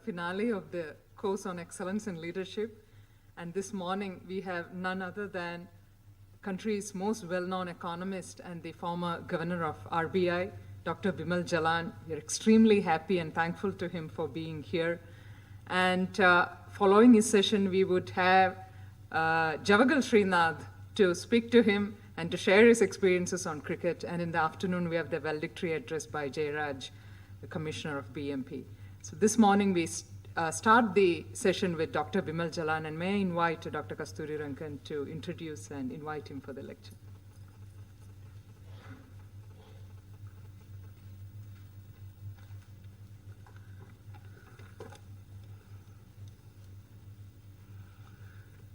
finale of the course on excellence in leadership. And this morning, we have none other than country's most well-known economist and the former governor of RBI, Dr. Bimal Jalan. We're extremely happy and thankful to him for being here. And following his session, we would have Javagal Srinath to speak to him and to share his experiences on cricket. And in the afternoon, we have the valedictory address by J.R.D, the Commissioner of BMP. So this morning, we start the session with Dr. Bimal Jalan, and may I invite Dr. Kasturi Rangan to introduce and invite him for the lecture.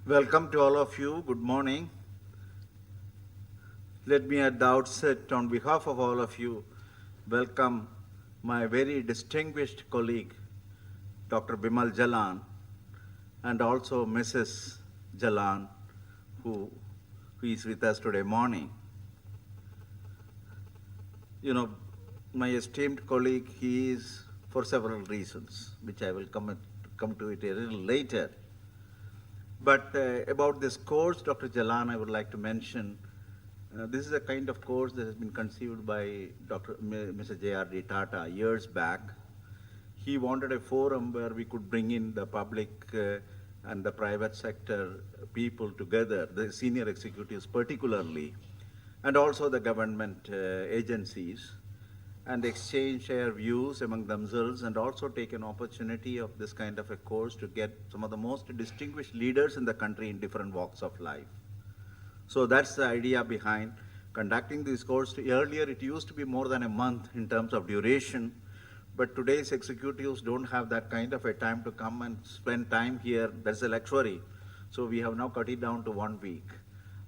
Welcome to all of you. Good morning. Let me at the outset, on behalf of all of you, welcome my very distinguished colleague, Dr. Bimal Jalan, and also Mrs. Jalan, who is with us today morning. You know, my esteemed colleague, he is for several reasons, which I will come to it a little later. But about this course, Dr. Jalan, I would like to mention, this is a kind of course that has been conceived by Mr. J.R.D. Tata years back. He wanted a forum where we could bring in the public and the private sector people together, the senior executives particularly, and also the government agencies, and exchange their views among themselves, and also take an opportunity of this kind of a course to get some of the most distinguished leaders in the country in different walks of life. So that's the idea behind conducting this course. Earlier, it used to be more than a month in terms of duration, but today's executives don't have that kind of a time to come and spend time here. That's a luxury. So we have now cut it down to 1 week.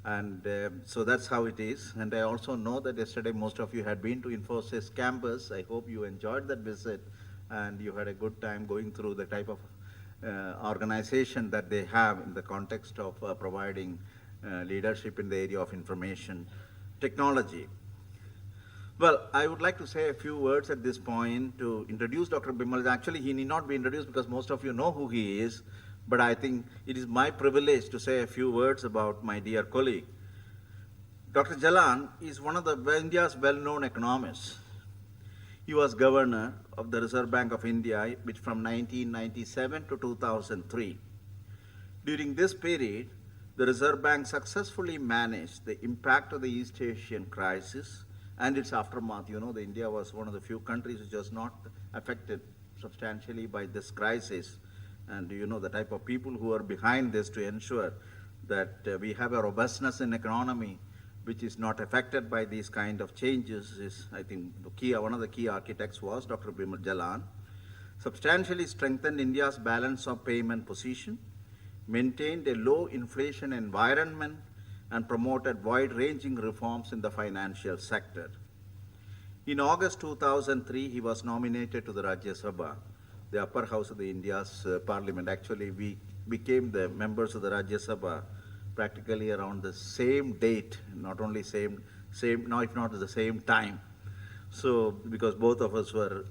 And so that's how it is. And I also know that yesterday most of you had been to Infosys campus. I hope you enjoyed that visit and you had a good time going through the type of organization that they have in the context of providing leadership in the area of information technology. Well, I would like to say a few words at this point to introduce Dr. Bimal. Actually, he need not be introduced because most of you know who he is. But I think it is my privilege to say a few words about my dear colleague. Dr. Jalan is one of India's well-known economists. He was governor of the Reserve Bank of India from 1997 to 2003. During this period, the Reserve Bank successfully managed the impact of the East Asian crisis and its aftermath. You know, India was one of the few countries which was not affected substantially by this crisis. And you know the type of people who are behind this to ensure that we have a robustness in economy which is not affected by these kind of changes is, I think, one of the key architects was Dr. Bimal Jalan. Substantially strengthened India's balance of payment position, maintained a low inflation environment, and promoted wide-ranging reforms in the financial sector. In August 2003, he was nominated to the Rajya Sabha, the upper house of the India's parliament. Actually, we became the members of the Rajya Sabha practically around the same date, not only same, now if not at the same time. So, because both of us were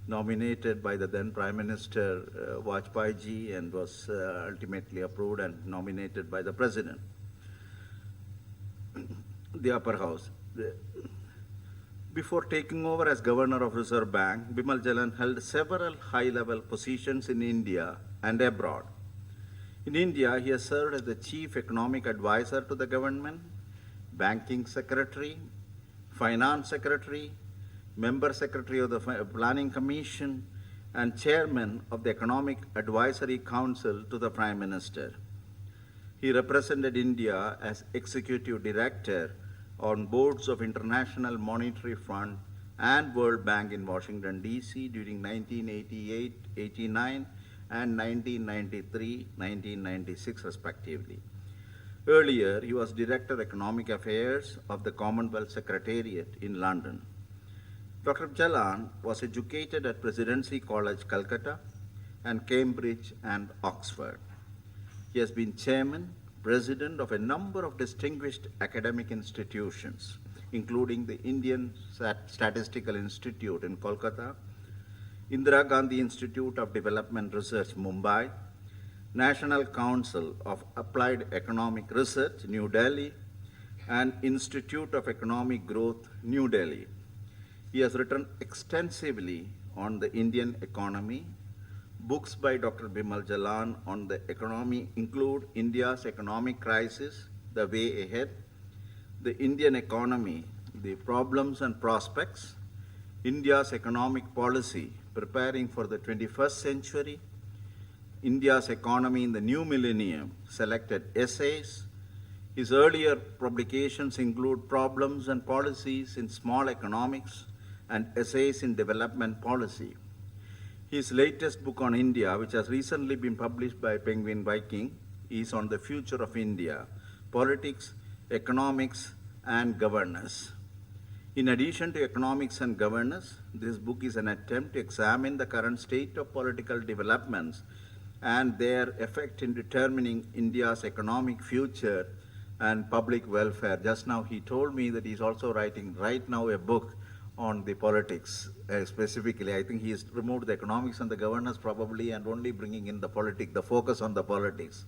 nominated by the then Prime Minister Vajpayee ji and was ultimately approved and nominated by the President, the upper house. Before taking over as governor of Reserve Bank, Bimal Jalan held several high-level positions in India and abroad. In India, he has served as the chief economic advisor to the government, banking secretary, finance secretary, member secretary of the Planning Commission, and chairman of the Economic Advisory Council to the Prime Minister. He represented India as executive director on boards of International Monetary Fund and World Bank in Washington, D.C. during 1988-89 and 1993-1996 respectively. Earlier, he was Director of Economic Affairs of the Commonwealth Secretariat in London. Dr. Jalan was educated at Presidency College, Calcutta, and Cambridge and Oxford. He has been chairman, president of a number of distinguished academic institutions, including the Indian Statistical Institute in Kolkata, Indira Gandhi Institute of Development Research, Mumbai, National Council of Applied Economic Research, New Delhi, and Institute of Economic Growth, New Delhi. He has written extensively on the Indian economy. Books by Dr. Bimal Jalan on the economy include India's Economic Crisis, The Way Ahead, The Indian Economy, The Problems and Prospects, India's Economic Policy, Preparing for the 21st Century, India's Economy in the New Millennium, Selected Essays. His earlier publications include Problems and Policies in Small Economics and Essays in Development Policy. His latest book on India, which has recently been published by Penguin Viking, is on the future of India, politics, economics, and governance. In addition to economics and governance, this book is an attempt to examine the current state of political developments and their effect in determining India's economic future and public welfare. Just now he told me that he's also writing right now a book on the politics specifically. I think he has removed the economics and the governance probably and only bringing in the politics, the focus on the politics.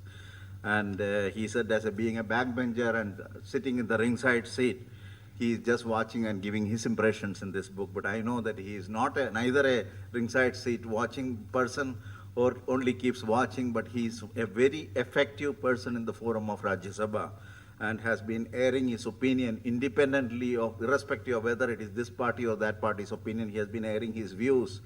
And he said as being a backbencher and sitting in the ringside seat, he is just watching and giving his impressions in this book. But I know that he is not neither a ringside seat watching person or only keeps watching, but he is a very effective person in the forum of Rajya Sabha and has been airing his opinion independently of, irrespective of whether it is this party or that party's opinion. He has been airing his views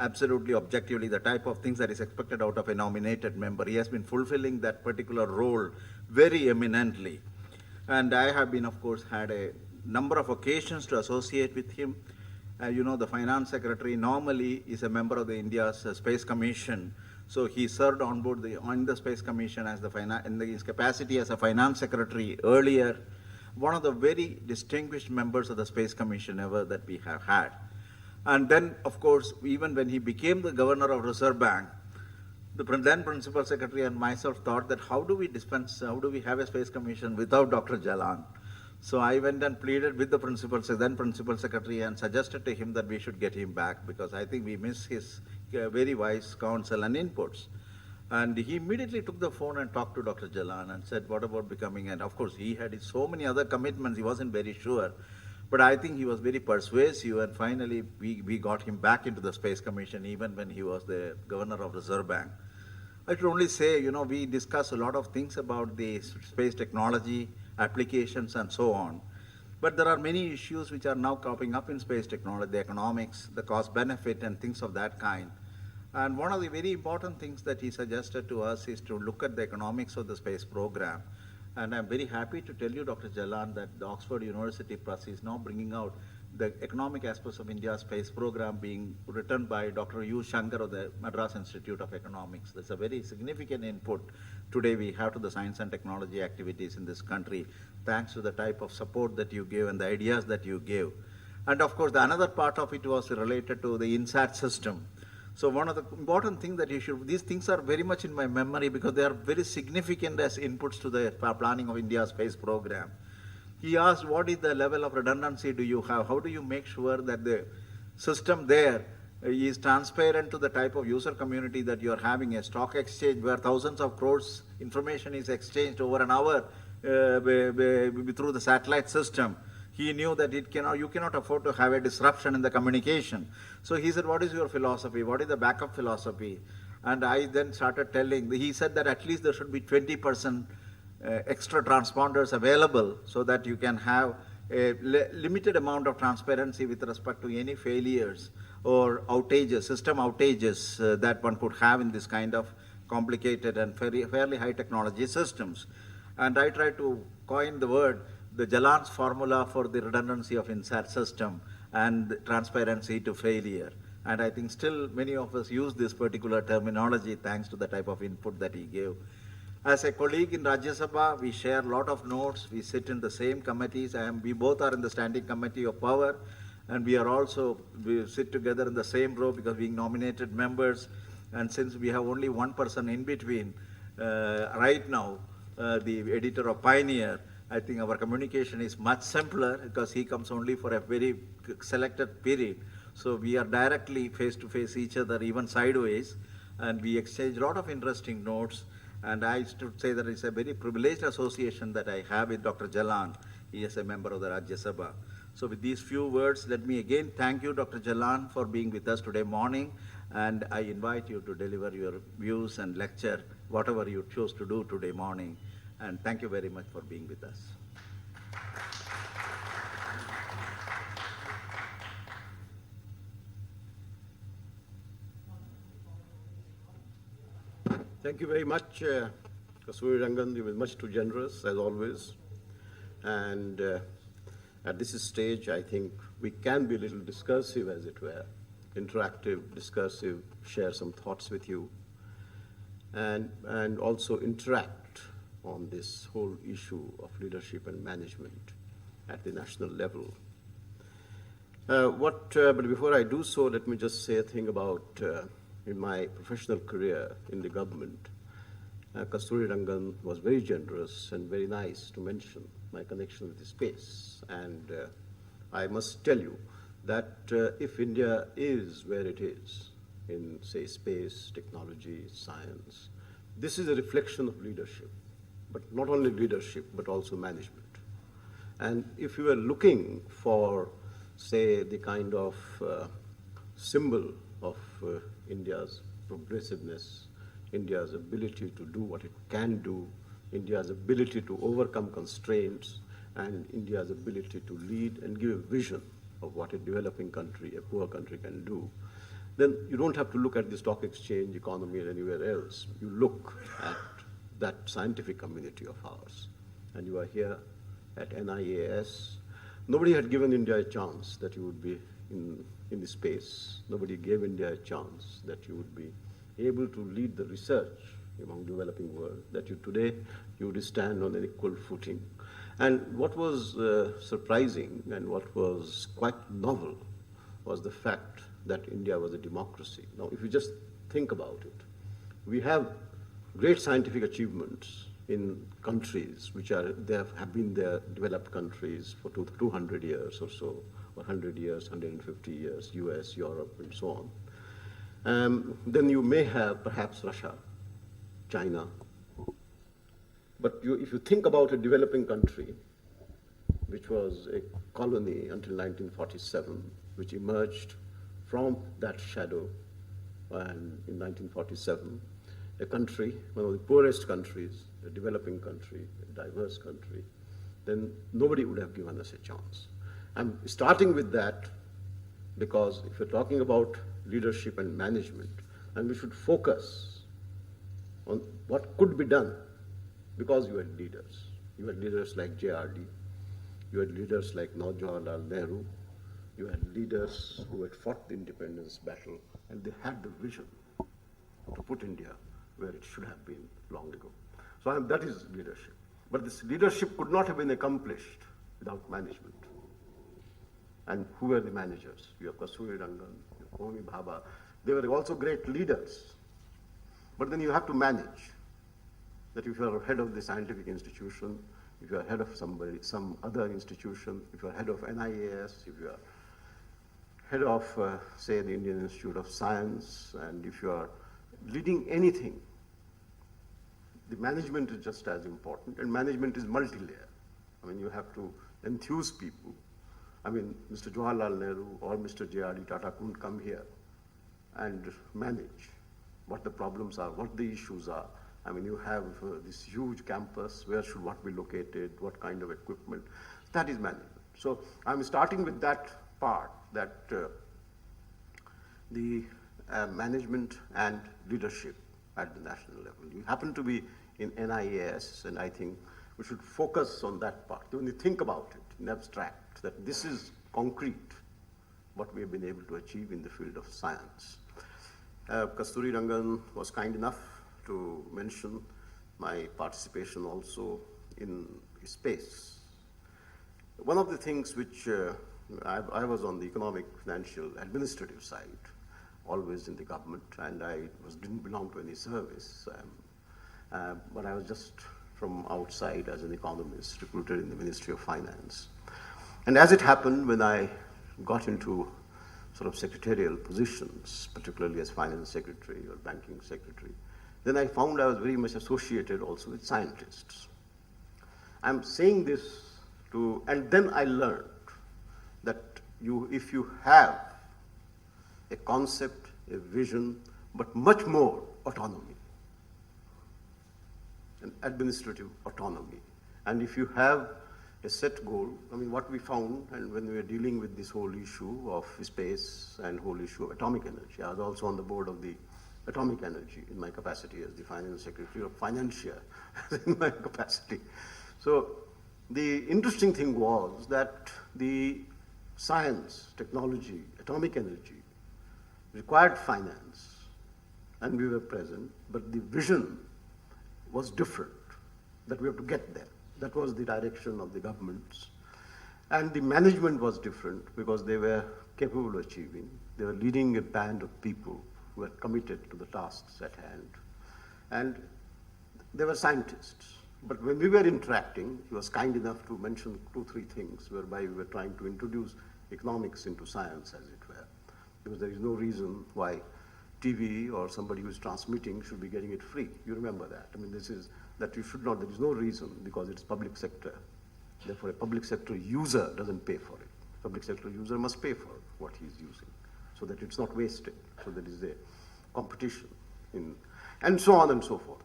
absolutely objectively, the type of things that is expected out of a nominated member. He has been fulfilling that particular role very eminently. And I have been, of course, had a number of occasions to associate with him. You know, the finance secretary normally is a member of the India's Space Commission. So he served on board on the Space Commission as in his capacity as a finance secretary earlier. One of the very distinguished members of the Space Commission ever that we have had. And then, of course, even when he became the governor of Reserve Bank, the then principal secretary and myself thought that how do we have a Space Commission without Dr. Jalan? So I went and pleaded with the then principal secretary and suggested to him that we should get him back because I think we miss his very wise counsel and inputs. And he immediately took the phone and talked to Dr. Jalan and said, what about becoming, and of course he had so many other commitments, he wasn't very sure. But I think he was very persuasive and finally we got him back into the Space Commission even when he was the governor of Reserve Bank. I should only say, you know, we discuss a lot of things about the space technology, applications and so on. But there are many issues which are now cropping up in space technology, the economics, the cost benefit and things of that kind. And one of the very important things that he suggested to us is to look at the economics of the space program. And I'm very happy to tell you, Dr. Jalan, that the Oxford University Press is now bringing out the economic aspects of India's space program being written by Dr. U. Shankar of the Madras Institute of Economics. That's a very significant input today we have to the science and technology activities in this country, thanks to the type of support that you give and the ideas that you give. And of course, the another part of it was related to the INSAT system. So one of the important things that these things are very much in my memory because they are very significant as inputs to the planning of India's space program. He asked, what is the level of redundancy do you have? How do you make sure that the system there is transparent to the type of user community that you are having? A stock exchange where thousands of crores information is exchanged over an hour through the satellite system. He knew that you cannot afford to have a disruption in the communication. So he said, what is your philosophy? What is the backup philosophy? And I then started telling, he said that at least there should be 20% extra transponders available so that you can have a limited amount of transparency with respect to any failures or outages, system outages that one could have in this kind of complicated and fairly high technology systems. And I tried to coin the word, the Jalan's formula for the redundancy of INSAT system and transparency to failure. And I think still many of us use this particular terminology thanks to the type of input that he gave. As a colleague in Rajya Sabha, we share a lot of notes. We sit in the same committees. We both are in the Standing Committee of Power. And we sit together in the same row because being nominated members. And since we have only one person in between, right now, the editor of Pioneer, I think our communication is much simpler because he comes only for a very selected period. So we are directly face to face each other, even sideways, and we exchange a lot of interesting notes. And I should say that it's a very privileged association that I have with Dr. Jalan. He is a member of the Rajya Sabha. So with these few words, let me again thank you, Dr. Jalan, for being with us today morning. And I invite you to deliver your views and lecture, whatever you choose to do today morning. And thank you very much for being with us. Thank you very much, Kasturi Rangan. You were much too generous, as always. And at this stage, I think we can be a little discursive, as it were, interactive, discursive, share some thoughts with you, and also interact on this whole issue of leadership and management at the national level. But before I do so, let me just say a thing about in my professional career in the government. Kasturi Rangan was very generous and very nice to mention my connection with the space. And I must tell you that if India is where it is in, say, space, technology, science, this is a reflection of leadership, but not only leadership, but also management. And if you are looking for, say, the kind of symbol of India's progressiveness, India's ability to do what it can do, India's ability to overcome constraints, and India's ability to lead and give a vision of what a developing country, a poor country can do, then you don't have to look at the stock exchange, economy, or anywhere else. You look at that scientific community of ours. And you are here at NIAS. Nobody had given India a chance that you would be in the space. Nobody gave India a chance that you would be able to lead the research among developing world, that today you would stand on an equal footing. And what was surprising and what was quite novel was the fact that India was a democracy. Now, if you just think about it, we have great scientific achievements in countries which have been their developed countries for 200 years or so, or 100 years, 150 years, US, Europe, and so on. Then you may have perhaps Russia, China. But if you think about a developing country, which was a colony until 1947, which emerged from that shadow, and in 1947, a country, one of the poorest countries, a developing country, a diverse country, then nobody would have given us a chance. I'm starting with that because if you're talking about leadership and management, and we should focus on what could be done, because you had leaders. You had leaders like J.R.D. You had leaders like Jawaharlal Nehru. You had leaders who had fought the independence battle, and they had the vision to put India where it should have been long ago. So that is leadership. But this leadership could not have been accomplished without management. And who were the managers? You have Kasturi Rangan, you have Homi Bhabha. They were also great leaders. But then you have to manage. That if you are head of the scientific institution, if you are head of some other institution, if you are head of NIAS, if you are head of, say, the Indian Institute of Science, and if you are leading anything, the management is just as important, and management is multi-layer. I mean, you have to enthuse people. I mean, Mr. Jawaharlal Nehru or Mr. J.R.D. Tata couldn't come here and manage what the problems are, what the issues are. I mean, you have this huge campus, where should what be located, what kind of equipment. That is management. So I'm starting with that part, that the management and leadership at the national level. You happen to be in NIAS, and I think we should focus on that part. When you think about it in abstract, that this is concrete, what we have been able to achieve in the field of science. Kasturi Rangan was kind enough to mention my participation also in space. One of the things which I was on the economic, financial, administrative side, always in the government, and I didn't belong to any service, but I was just from outside as an economist, recruited in the Ministry of Finance. And as it happened, when I got into sort of secretarial positions, particularly as finance secretary or banking secretary, then I found I was very much associated also with scientists. I'm saying this and then I learned that if you have a concept, a vision, but much more autonomy, an administrative autonomy, and if you have a set goal, I mean, what we found, and when we were dealing with this whole issue of space and whole issue of atomic energy, I was also on the board of the atomic energy in my capacity as the finance secretary, or financier in my capacity. So the interesting thing was that the science, technology, atomic energy required finance, and we were present, but the vision was different, that we have to get there. That was the direction of the governments. And the management was different because they were capable of achieving. They were leading a band of people who were committed to the tasks at hand. And they were scientists. But when we were interacting, he was kind enough to mention 2-3 things whereby we were trying to introduce economics into science, as it were. Because there is no reason why TV or somebody who is transmitting should be getting it free. You remember that. I mean, this is that you should not, there is no reason because it's public sector. Therefore, a public sector user doesn't pay for it. Public sector user must pay for what he's using so that it's not wasted. So there is a competition and so on and so forth.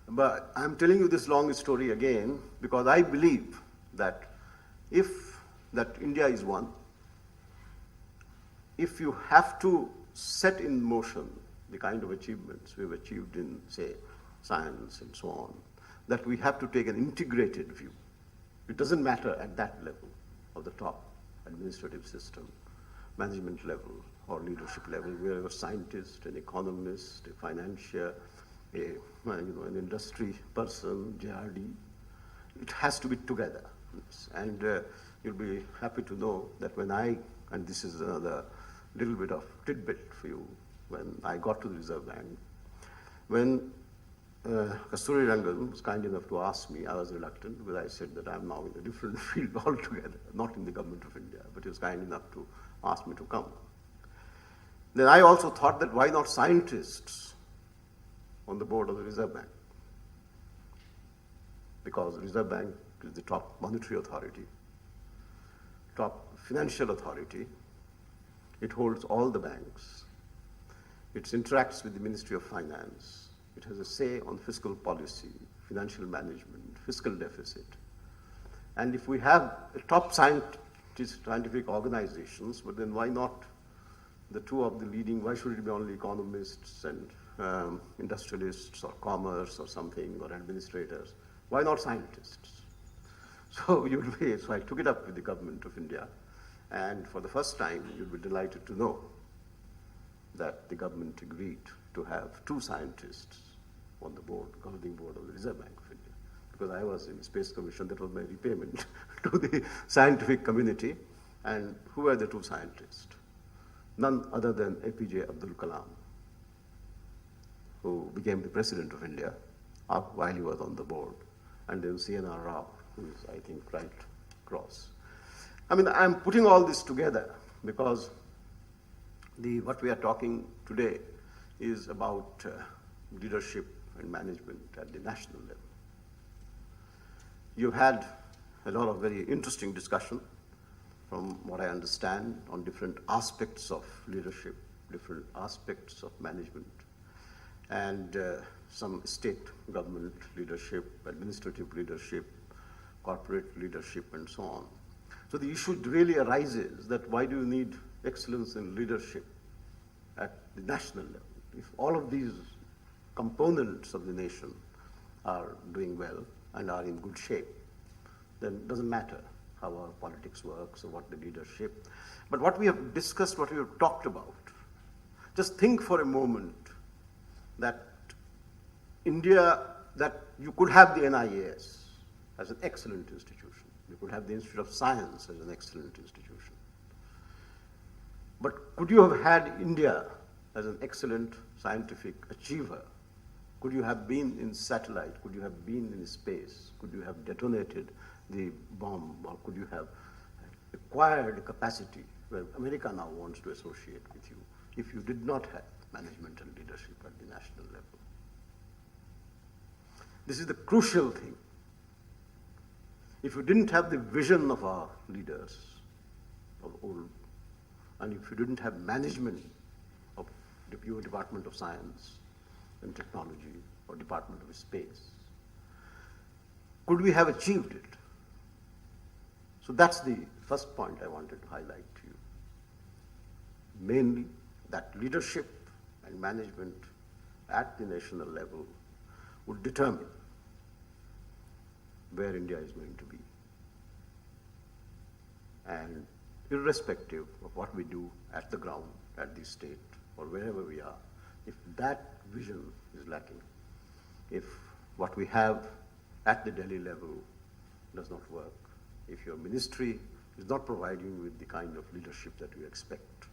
But I'm telling you this long story again because I believe that that India is one, if you have to set in motion the kind of achievements we've achieved in, say, science and so on, that we have to take an integrated view. It doesn't matter at that level of the top administrative system, management level or leadership level, where a scientist, an economist, a financier, an industry person, J.R.D. It has to be together. And you'll be happy to know that and this is another little bit of tidbit for you, when I got to the Reserve Bank, when Kasturi Rangan was kind enough to ask me, I was reluctant because I said that I'm now in a different field altogether, not in the government of India, but he was kind enough to ask me to come. Then I also thought that why not scientists on the board of the Reserve Bank? Because the Reserve Bank is the top monetary authority, top financial authority. It holds all the banks. It interacts with the Ministry of Finance. It has a say on fiscal policy, financial management, fiscal deficit. And if we have a top scientific organizations, but then why not the two of the leading, why should it be only economists and industrialists or commerce or something, or administrators? Why not scientists? So I took it up with the government of India, and for the first time, you'll be delighted to know that the government agreed to have 2 scientists on the board, governing board of the Reserve Bank of India. Because I was in the Space Commission, that was my repayment to the scientific community. And who were the 2 scientists? None other than APJ Abdul Kalam, who became the President of India while he was on the board, and then CNR Rao, who is, I think, right across. I mean, I'm putting all this together because what we are talking today is about leadership and management at the national level. You've had a lot of very interesting discussion, from what I understand, on different aspects of leadership, different aspects of management, and some state government leadership, administrative leadership, corporate leadership, and so on. So the issue really arises that why do you need excellence in leadership at the national level? If all of these components of the nation are doing well and are in good shape, then it doesn't matter how our politics works or what the leadership. But what we have discussed, what we have talked about, just think for a moment that that you could have the NIAS as an excellent institution. You could have the Institute of Science as an excellent institution. But could you have had India as an excellent scientific achiever? Could you have been in satellite? Could you have been in space? Could you have detonated the bomb? Or could you have acquired capacity where America now wants to associate with you if you did not have management and leadership at the national level. This is the crucial thing. If you didn't have the vision of our leaders of old, and if you didn't have management of the your Department of Science and Technology or Department of Space, could we have achieved it? So that's the first point I wanted to highlight to you. Mainly that leadership and management at the national level would determine where India is going to be. And irrespective of what we do at the ground, at the state, or wherever we are, if that vision is lacking, if what we have at the Delhi level does not work, if your ministry is not providing you with the kind of leadership that you expect,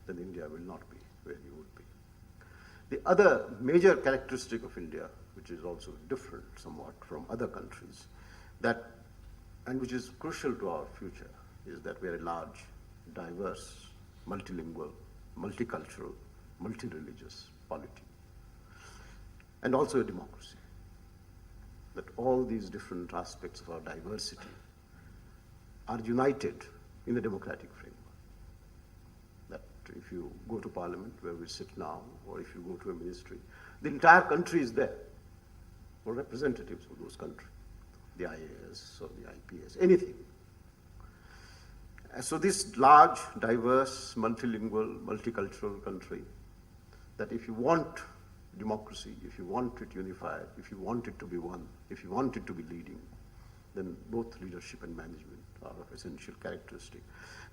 then India will not be where you would be. The other major characteristic of India, which is also different somewhat from other countries, that, and which is crucial to our future, is that we are a large, diverse, multilingual, multicultural, multi-religious polity, and also a democracy. That all these different aspects of our diversity are united in a democratic framework. That if you go to parliament where we sit now, or if you go to a ministry, the entire country is there, or representatives of those countries, the IIS or the IPS, anything. So this large, diverse, multilingual, multicultural country, that if you want democracy, if you want it unified, if you want it to be one, if you want it to be leading, then both leadership and management are of essential characteristic.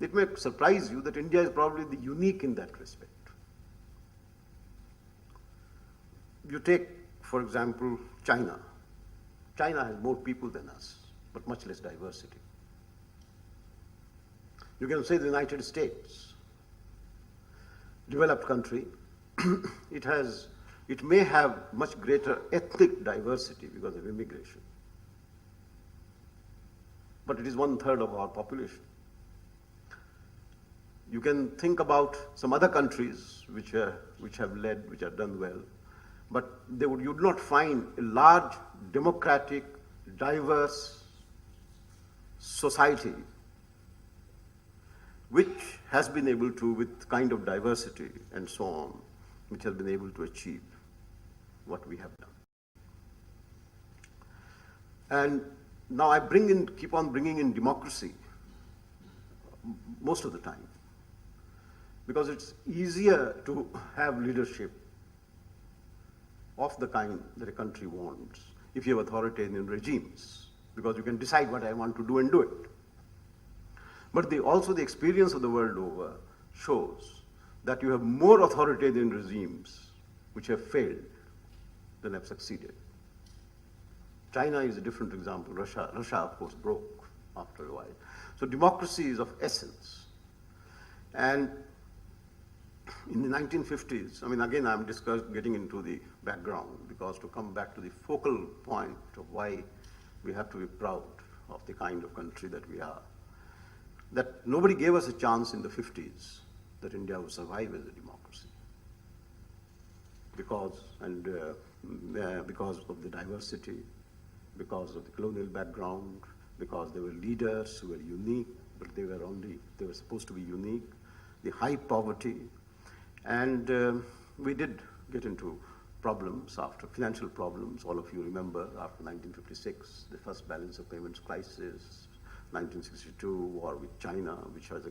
It may surprise you that India is probably the unique in that respect. You take, for example, China. China has more people than us, but much less diversity. You can say the United States, developed country, it may have much greater ethnic diversity because of immigration, but it is 1/3 of our population. You can think about some other countries which have led, which have done well, but you would not find a large, democratic, diverse society which has been able to, with kind of diversity and so on, which has been able to achieve what we have done. And now I keep on bringing in democracy most of the time, because it's easier to have leadership of the kind that a country wants if you have authoritarian regimes, because you can decide what I want to do and do it. But also the experience of the world over shows that you have more authoritarian regimes which have failed than have succeeded. China is a different example. Russia, of course, broke after a while. So democracy is of essence. And in the 1950s, I mean, again, I'm getting into the background, because to come back to the focal point of why we have to be proud of the kind of country that we are, that nobody gave us a chance in the 50s that India would survive as a democracy, because of the diversity, because of the colonial background, because there were leaders who were unique, but they were supposed to be unique, the high poverty, and we did get into problems, after financial problems. All of you remember after 1956, the first balance of payments crisis, 1962 war with China, which was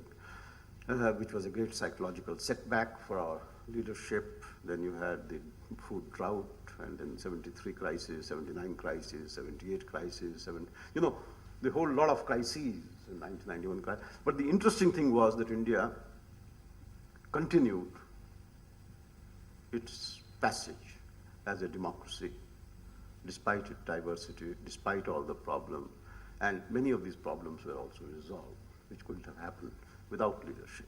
a great psychological setback for our leadership. Then you had the food drought, and then 73 crisis, 79 crisis, 78 crisis, the whole lot of crises in 1991 crisis. But the interesting thing was that India continued its passage as a democracy, despite its diversity, despite all the problems. And many of these problems were also resolved, which couldn't have happened without leadership.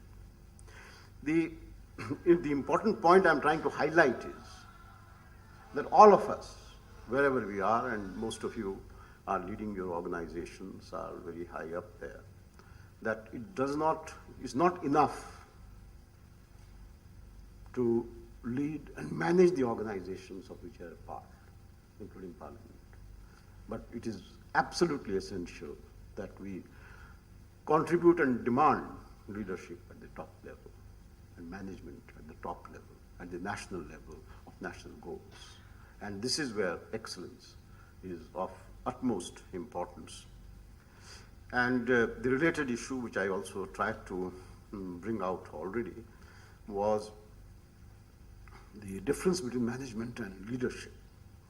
The important point I'm trying to highlight is that all of us, wherever we are, and most of you are leading your organizations, are very high up there, that it's not enough to lead and manage the organizations of which you are a part, including Parliament. But it is absolutely essential that we contribute and demand leadership at the top level and management at the top level, at the national level of national goals. And this is where excellence is of utmost importance. And the related issue, which I also tried to bring out already, was the difference between management and leadership.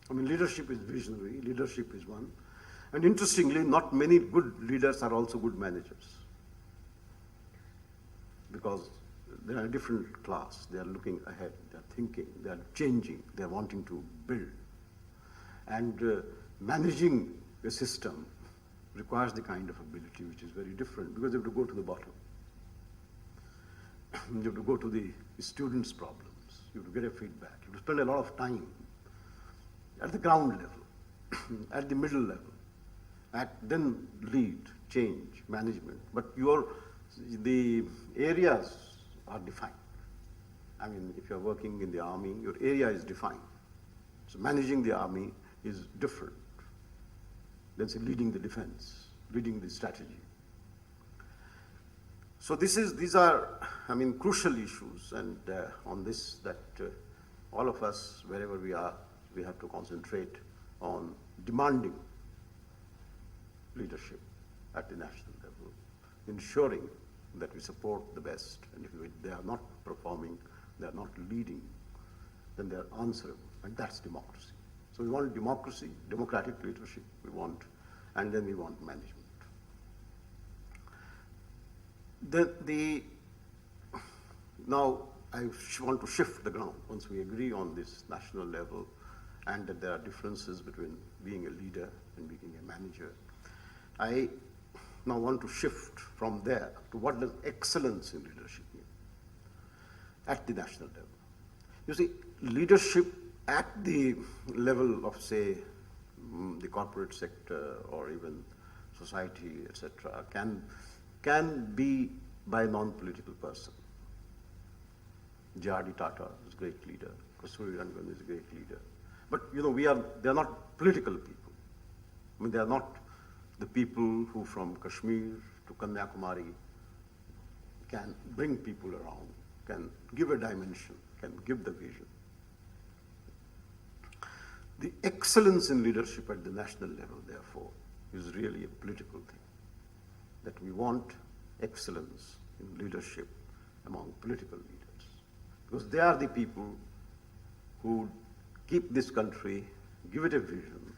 I mean, leadership is visionary, leadership is one. And interestingly, not many good leaders are also good managers, because they are a different class. They are looking ahead, they are thinking, they are changing, they are wanting to build. And managing a system requires the kind of ability which is very different, because you have to go to the bottom. You have to go to the students' problems. You have to get a feedback. You have to spend a lot of time at the ground level, at the middle level, then lead, change, management. But the areas are defined. I mean, if you're working in the army, your area is defined. So managing the army is different than, say, leading the defense, leading the strategy. So these are, I mean, crucial issues, and on this, that all of us, wherever we are, we have to concentrate on demanding leadership at the national level, ensuring that we support the best, and if they are not performing, they are not leading, then they are answerable, and that's democracy. So we want democracy, democratic leadership, and then we want management. Now I want to shift the ground once we agree on this national level, and that there are differences between being a leader and being a manager. I now want to shift from there to what does excellence in leadership mean at the national level. You see, leadership at the level of, say, the corporate sector or even society, etc., can be by a non-political person. J.R.D. Tata is a great leader. Kasturi Rangan is a great leader. But, you know, they are not political people. I mean, they are not the people who from Kashmir to Kanyakumari can bring people around, can give a dimension, can give the vision. The excellence in leadership at the national level, therefore, is really a political thing. That we want excellence in leadership among political leaders. Because they are the people who keep this country, give it a vision.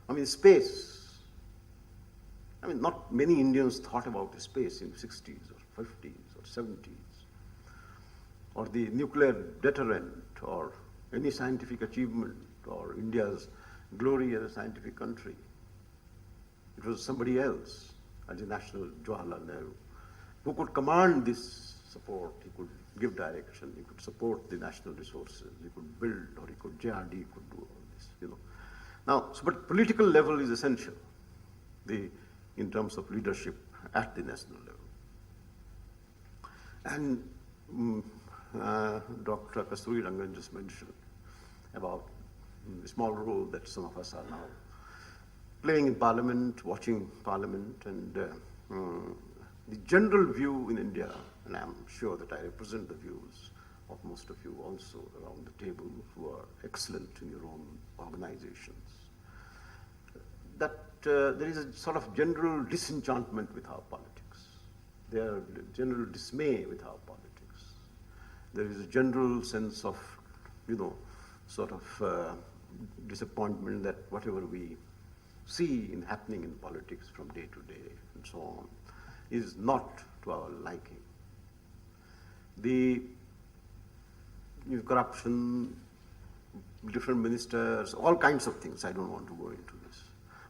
I mean, space. I mean, not many Indians thought about space in the 60s or 50s or 70s. Or the nuclear deterrent or any scientific achievement or India's glory as a scientific country. It was somebody else, as the national Jawaharlal Nehru, who could command this support. He could give direction, he could support the national resources, he could build, or J.R.D. could do all this, you know. Now, but political level is essential in terms of leadership at the national level. And Dr. Kasturi Rangan just mentioned about the small role that some of us are now playing in Parliament, watching Parliament, and the general view in India, and I'm sure that I represent the views of most of you also around the table who are excellent in your own organizations, that there is a sort of general disenchantment with our politics. There is general dismay with our politics. There is a general sense of, you know, sort of disappointment that whatever we see happening in politics from day to day and so on is not to our liking. The corruption, different ministers, all kinds of things, I don't want to go into this.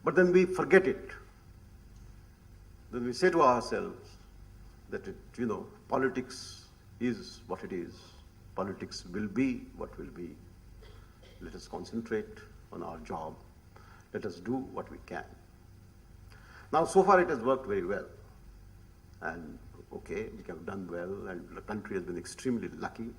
But then we forget it. Then we say to ourselves that, politics is what it is. Politics will be what will be. Let us concentrate on our job. Let us do what we can. Now, so far it has worked very well. And okay, we have done well, and the country has been extremely lucky.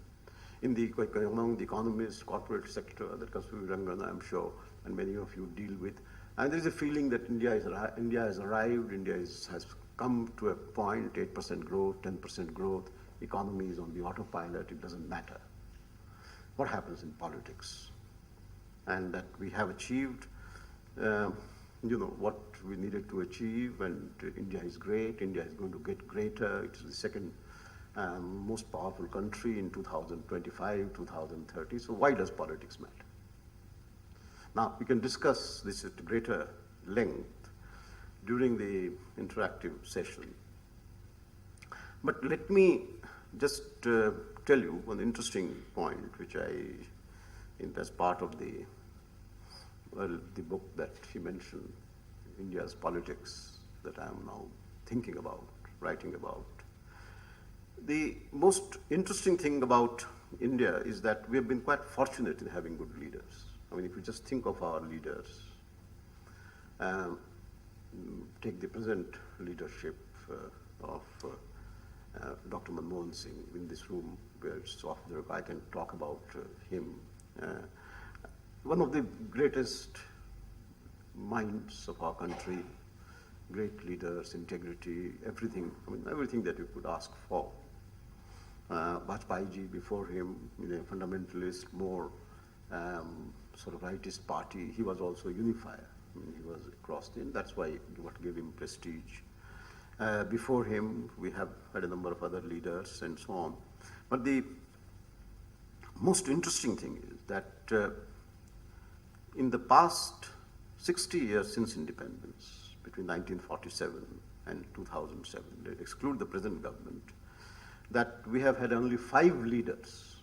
Among the economists, corporate sector, that Kasturi Rangan, I'm sure, and many of you deal with. And there is a feeling that India has arrived, has come to a point, 8% growth, 10% growth, economy is on the autopilot, it doesn't matter. What happens in politics? And that we have achieved, what we needed to achieve, and India is great, India is going to get greater, it's the second most powerful country in 2025, 2030, so why does politics matter? Now, we can discuss this at greater length during the interactive session. But let me just tell you one interesting point, which as part of the book that he mentioned, India's politics, that I am now thinking about, writing about. The most interesting thing about India is that we have been quite fortunate in having good leaders. I mean, if you just think of our leaders, take the present leadership of Dr. Manmohan Singh in this room, where it's off the record, I can talk about him. One of the greatest minds of our country, great leaders, integrity, everything, everything that you could ask for. Vajpayee before him, a fundamentalist, more sort of rightist party. He was also a unifier. He was across the, and that's why what gave him prestige. Before him, we have had a number of other leaders and so on. But the most interesting thing is that in the past 60 years since independence, between 1947 and 2007, they exclude the present government, that we have had only 5 leaders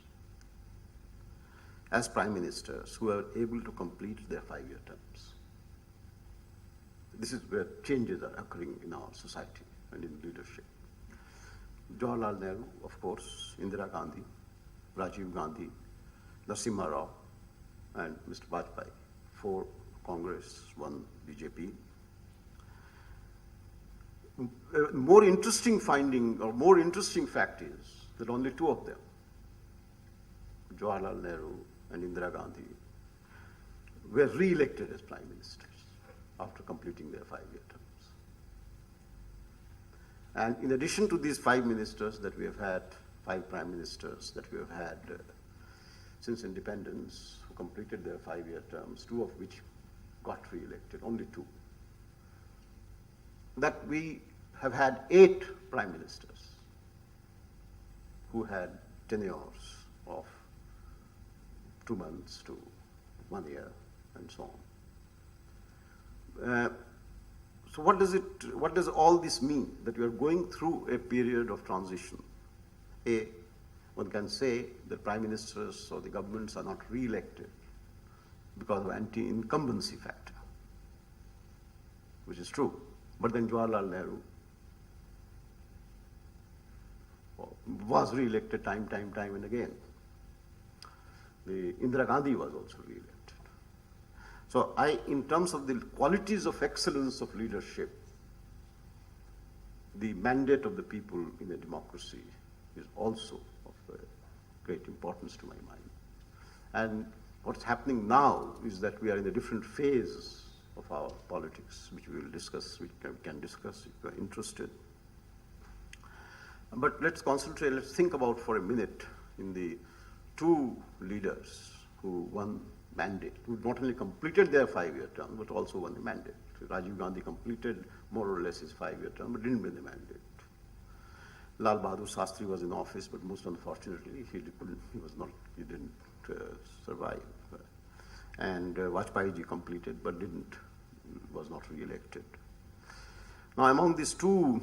as prime ministers who are able to complete their 5-year terms. This is where changes are occurring in our society and in leadership. Jawaharlal Nehru, of course, Indira Gandhi, Rajiv Gandhi, Narasimha Rao, and Mr. Vajpayee. 4 Congress, 1 BJP. More interesting finding, or more interesting fact is that only 2 of them, Jawaharlal Nehru and Indira Gandhi, were re-elected as prime ministers after completing their 5-year terms. And in addition to these 5 ministers that we have had, 5 prime ministers that we have had since independence, who completed their 5-year terms, 2 of which got re-elected, only 2. That we have had 8 prime ministers who had tenures of 2 months to 1 year and so on. So what does all this mean? That we are going through a period of transition. One can say that prime ministers or the governments are not re-elected because of anti-incumbency factor, which is true. But then Jawaharlal Nehru was re-elected time and again. Indira Gandhi was also re-elected. So in terms of the qualities of excellence of leadership, the mandate of the people in a democracy is also of great importance to my mind. And what's happening now is that we are in a different phase of our politics, which we will discuss, we can discuss if you are interested. But let's think about for a minute in the 2 leaders who won mandate, who not only completed their 5-year term, but also won the mandate. Rajiv Gandhi completed more or less his 5-year term, but didn't win the mandate. Lal Bahadur Shastri was in office, but most unfortunately, he didn't survive. And Vajpayee ji completed, but was not re-elected. Now, among these 2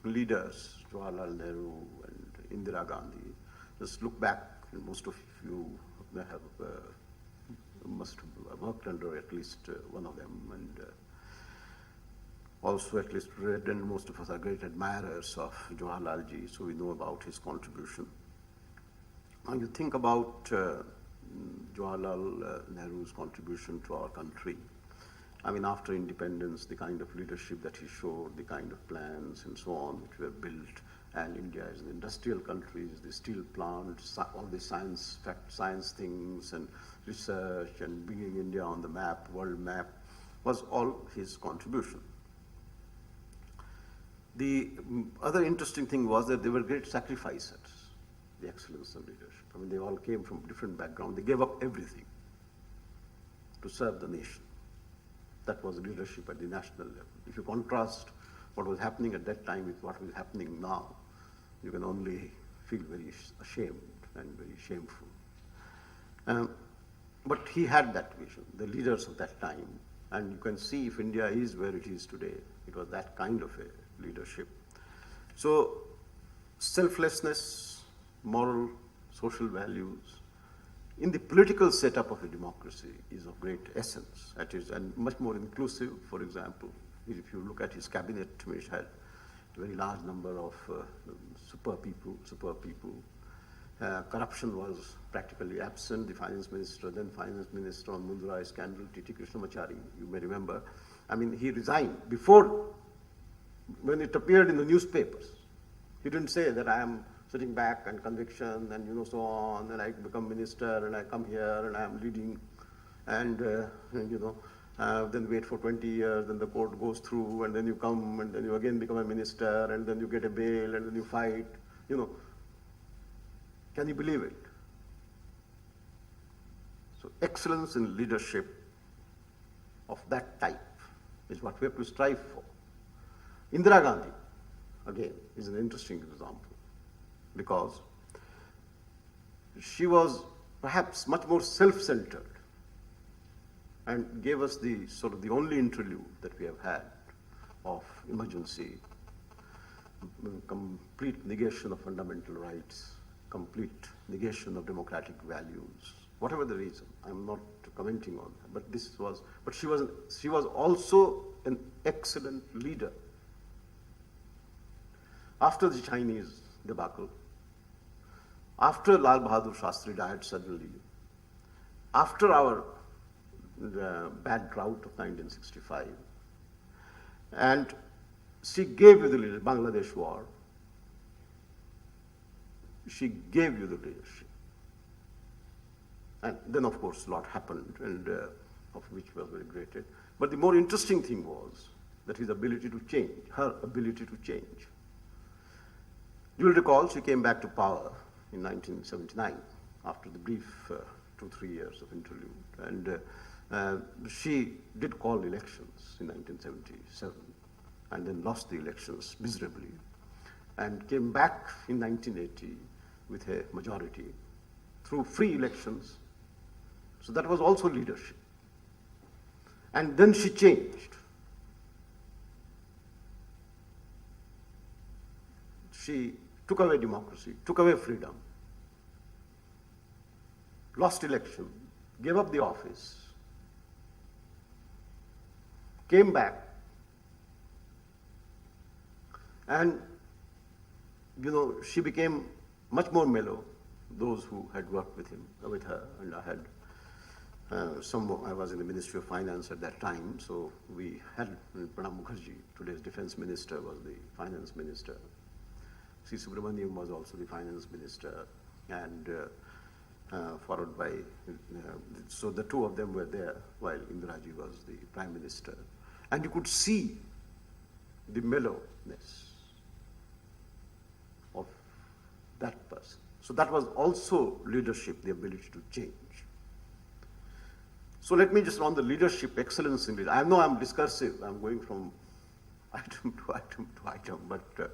leaders, Jawaharlal Nehru and Indira Gandhi, just look back, and most of you must have worked under at least one of them, and also at least read, and most of us are great admirers of Jawaharlal ji, so we know about his contribution. Now you think about Jawaharlal Nehru's contribution to our country. I mean, after independence, the kind of leadership that he showed, the kind of plans and so on which were built, and India is an industrial country, the steel plant, all the science things and research and bringing India on the map, world map, was all his contribution. The other interesting thing was that they were great sacrificers, the excellence of leadership. I mean, they all came from different backgrounds. They gave up everything to serve the nation. That was leadership at the national level. If you contrast what was happening at that time with what is happening now, you can only feel very ashamed and very shameful. But he had that vision, the leaders of that time. And you can see if India is where it is today, it was that kind of a leadership. So selflessness, moral, social values, in the political setup of a democracy is of great essence. That is, and much more inclusive. For example, if you look at his cabinet, which had a very large number of super people. Corruption was practically absent. The finance minister, then finance minister on Mundurai scandal, T.T. Krishnamachari, you may remember. I mean, he resigned before, when it appeared in the newspapers. He didn't say that I am sitting back and conviction and so on, and I become minister and I come here and I am leading and then wait for 20 years, then the court goes through and then you come and then you again become a minister and then you get a bail and then you fight, Can you believe it? So excellence in leadership of that type is what we have to strive for. Indira Gandhi, again, is an interesting example because she was perhaps much more self-centered and gave us the sort of the only interlude that we have had of emergency, complete negation of fundamental rights, complete negation of democratic values, whatever the reason. I'm not commenting on that, but she was also an excellent leader. After the Chinese debacle, after Lal Bahadur Shastri died suddenly, after our bad drought of 1965, and she gave you the leadership, Bangladesh war, she gave you the leadership. And then, of course, a lot happened, and of which was very great. But the more interesting thing was that his ability to change, her ability to change. You will recall she came back to power in 1979 after the brief 2-3 years of interlude. And she did call elections in 1977 and then lost the elections miserably and came back in 1980 with a majority through free elections. So that was also leadership. And then she changed. She took away democracy, took away freedom, lost election, gave up the office, came back, and she became much more mellow. Those who had worked with her, and I had I was in the Ministry of Finance at that time, so we had Pranab Mukherjee, today's defense minister, was the finance minister. C. Subramaniam was also the finance minister, and followed by, so the two of them were there while Indiraji was the prime minister. And you could see the mellowness of that person. So that was also leadership, the ability to change. So let me just on the leadership, excellence in leadership. I know I'm discursive, I'm going from item to item to item, but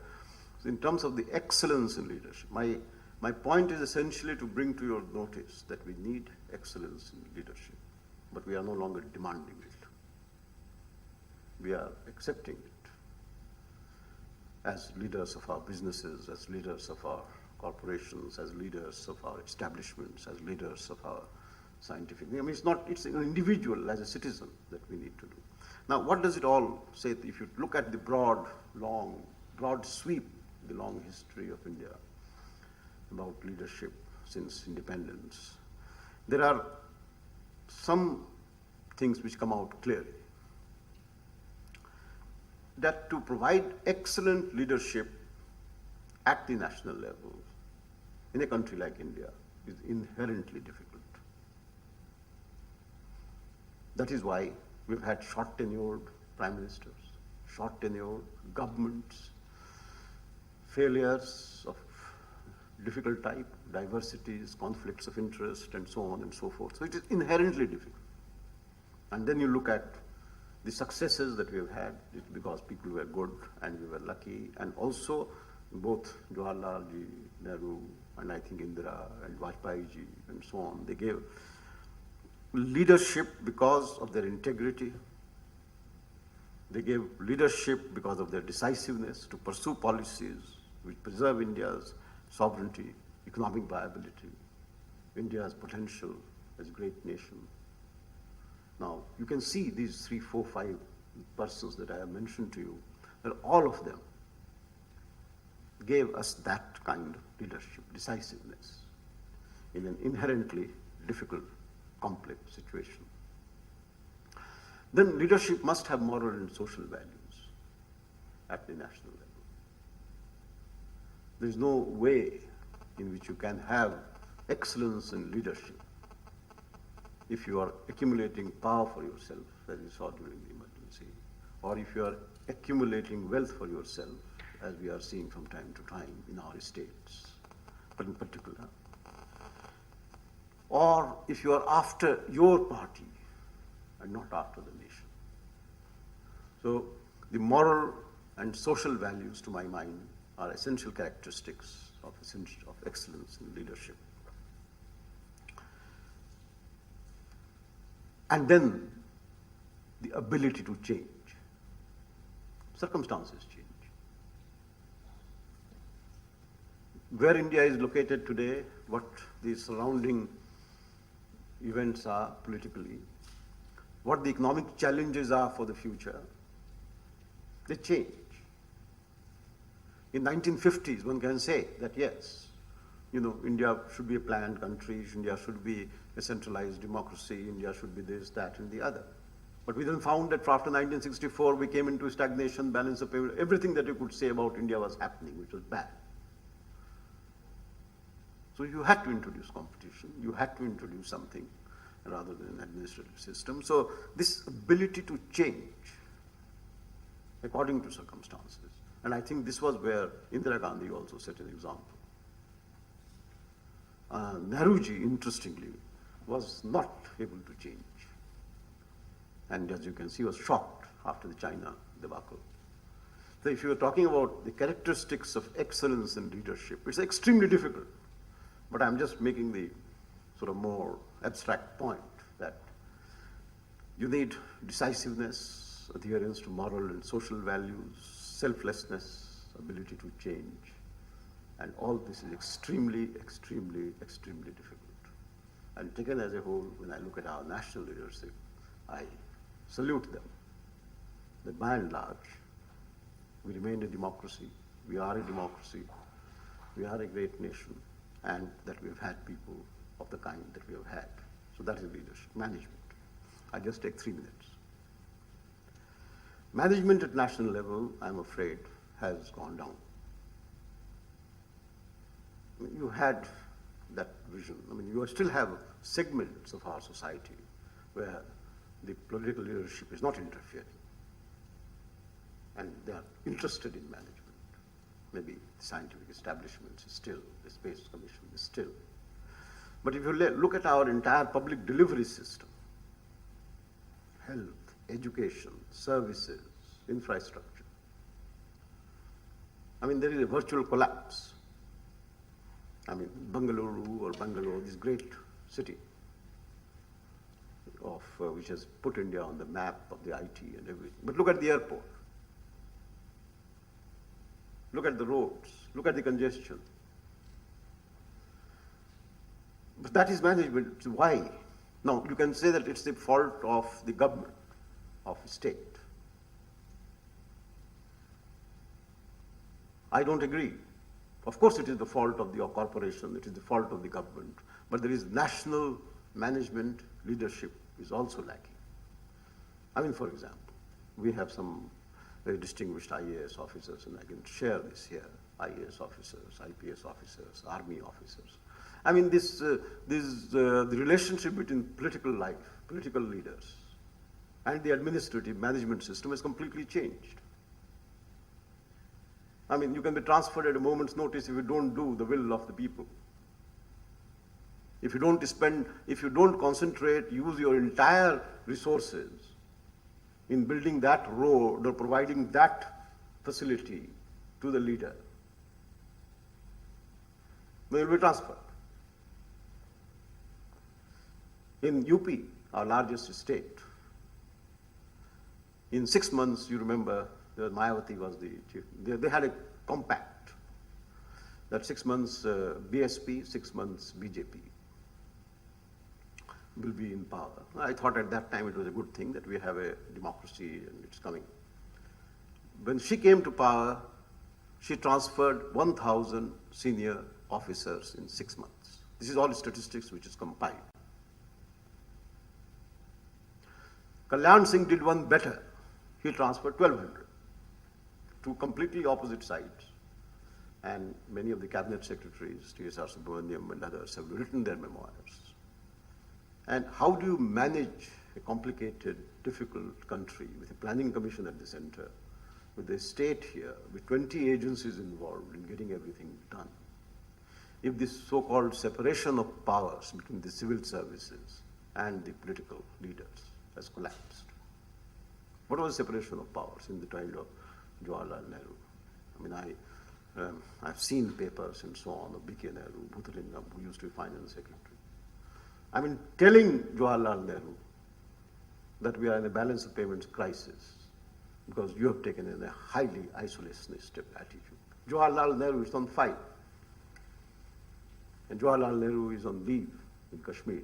in terms of the excellence in leadership, my point is essentially to bring to your notice that we need excellence in leadership, but we are no longer demanding it. We are accepting it as leaders of our businesses, as leaders of our corporations, as leaders of our establishments, as leaders of our scientific. I mean, it's an individual as a citizen that we need to do. Now, what does it all say? If you look at the broad sweep, the long history of India about leadership since independence, there are some things which come out clearly. that to provide excellent leadership at the national level in a country like India is inherently difficult. That is why we've had short tenured prime ministers, short tenured governments, failures of difficult type, diversities, conflicts of interest, and so on and so forth. So it is inherently difficult. And then you look at the successes that we have had, it's because people were good and we were lucky, and also both Jawaharlal ji, Nehru, and I think Indira and Vajpayee ji, and so on, they gave leadership because of their integrity. They gave leadership because of their decisiveness to pursue policies which preserve India's sovereignty, economic viability, India's potential as a great nation. Now, you can see these 3, 4, 5 persons that I have mentioned to you, that all of them gave us that kind of leadership, decisiveness, in an inherently difficult, complex situation. Then leadership must have moral and social values at the national level. There is no way in which you can have excellence in leadership if you are accumulating power for yourself, as you saw during the emergency, or if you are accumulating wealth for yourself, as we are seeing from time to time in our states, but in particular, or if you are after your party and not after the nation. So the moral and social values, to my mind, are essential characteristics of excellence in leadership. And then the ability to change. Circumstances change. Where India is located today, what the surrounding events are politically, what the economic challenges are for the future, they change. In 1950s, one can say that yes, India should be a planned country, India should be a centralized democracy, India should be this, that, and the other. But we then found that after 1964, we came into stagnation, balance of payment, everything that you could say about India was happening, which was bad. So you had to introduce competition, you had to introduce something rather than an administrative system. So this ability to change according to circumstances, and I think this was where Indira Gandhi also set an example. Nehruji, interestingly, was not able to change. And as you can see, was shocked after the China debacle. So if you are talking about the characteristics of excellence in leadership, it's extremely difficult. But I'm just making the sort of more abstract point that you need decisiveness, adherence to moral and social values, selflessness, ability to change. And all this is extremely, extremely, extremely difficult. And taken as a whole, when I look at our national leadership, I salute them. That by and large, we remain a democracy, we are a democracy, we are a great nation, and that we've had people of the kind that we have had. So that is leadership. Management. I just take 3 minutes. Management at national level, I'm afraid, has gone down. You had that vision. You still have segments of our society where the political leadership is not interfering. And they are interested in management. Maybe the scientific establishments is still, the Space Commission is still. But if you look at our entire public delivery system, health, education, services, infrastructure, there is a virtual collapse. Bangalore, this great city which has put India on the map of the IT and everything. But look at the airport. Look at the roads. Look at the congestion. But that is management. Why? Now, you can say that it's the fault of the government, of the state. I don't agree. Of course, it is the fault of the corporation, it is the fault of the government, but there is national management leadership is also lacking. For example, we have some very distinguished IAS officers, and I can share this here, IAS officers, IPS officers, army officers. I mean, the relationship between political life, political leaders, and the administrative management system has completely changed. I mean, you can be transferred at a moment's notice if you don't do the will of the people. If you don't concentrate, use your entire resources in building that road or providing that facility to the leader, then you will be transferred. In UP, our largest state, in 6 months, you remember, Mayawati was the chief. They had a compact that 6 months BSP, 6 months BJP will be in power. I thought at that time it was a good thing that we have a democracy and it's coming. When she came to power, she transferred 1,000 senior officers in 6 months. This is all statistics which is compiled. Kalyan Singh did one better. He transferred 1,200. Two completely opposite sides. And many of the cabinet secretaries, T.S.R. Subramaniam and others, have written their memoirs. And how do you manage a complicated, difficult country with a planning commission at the center, with the state here, with 20 agencies involved in getting everything done? If this so-called separation of powers between the civil services and the political leaders has collapsed. What was the separation of powers in the time of Jawaharlal Nehru? I mean, I've seen papers and so on of B.K. Nehru, Bhuthalingam, who used to be finance secretary. I mean, telling Jawaharlal Nehru that we are in a balance of payments crisis because you have taken a highly isolationist attitude. Jawaharlal Nehru is on file. And Jawaharlal Nehru is on leave in Kashmir.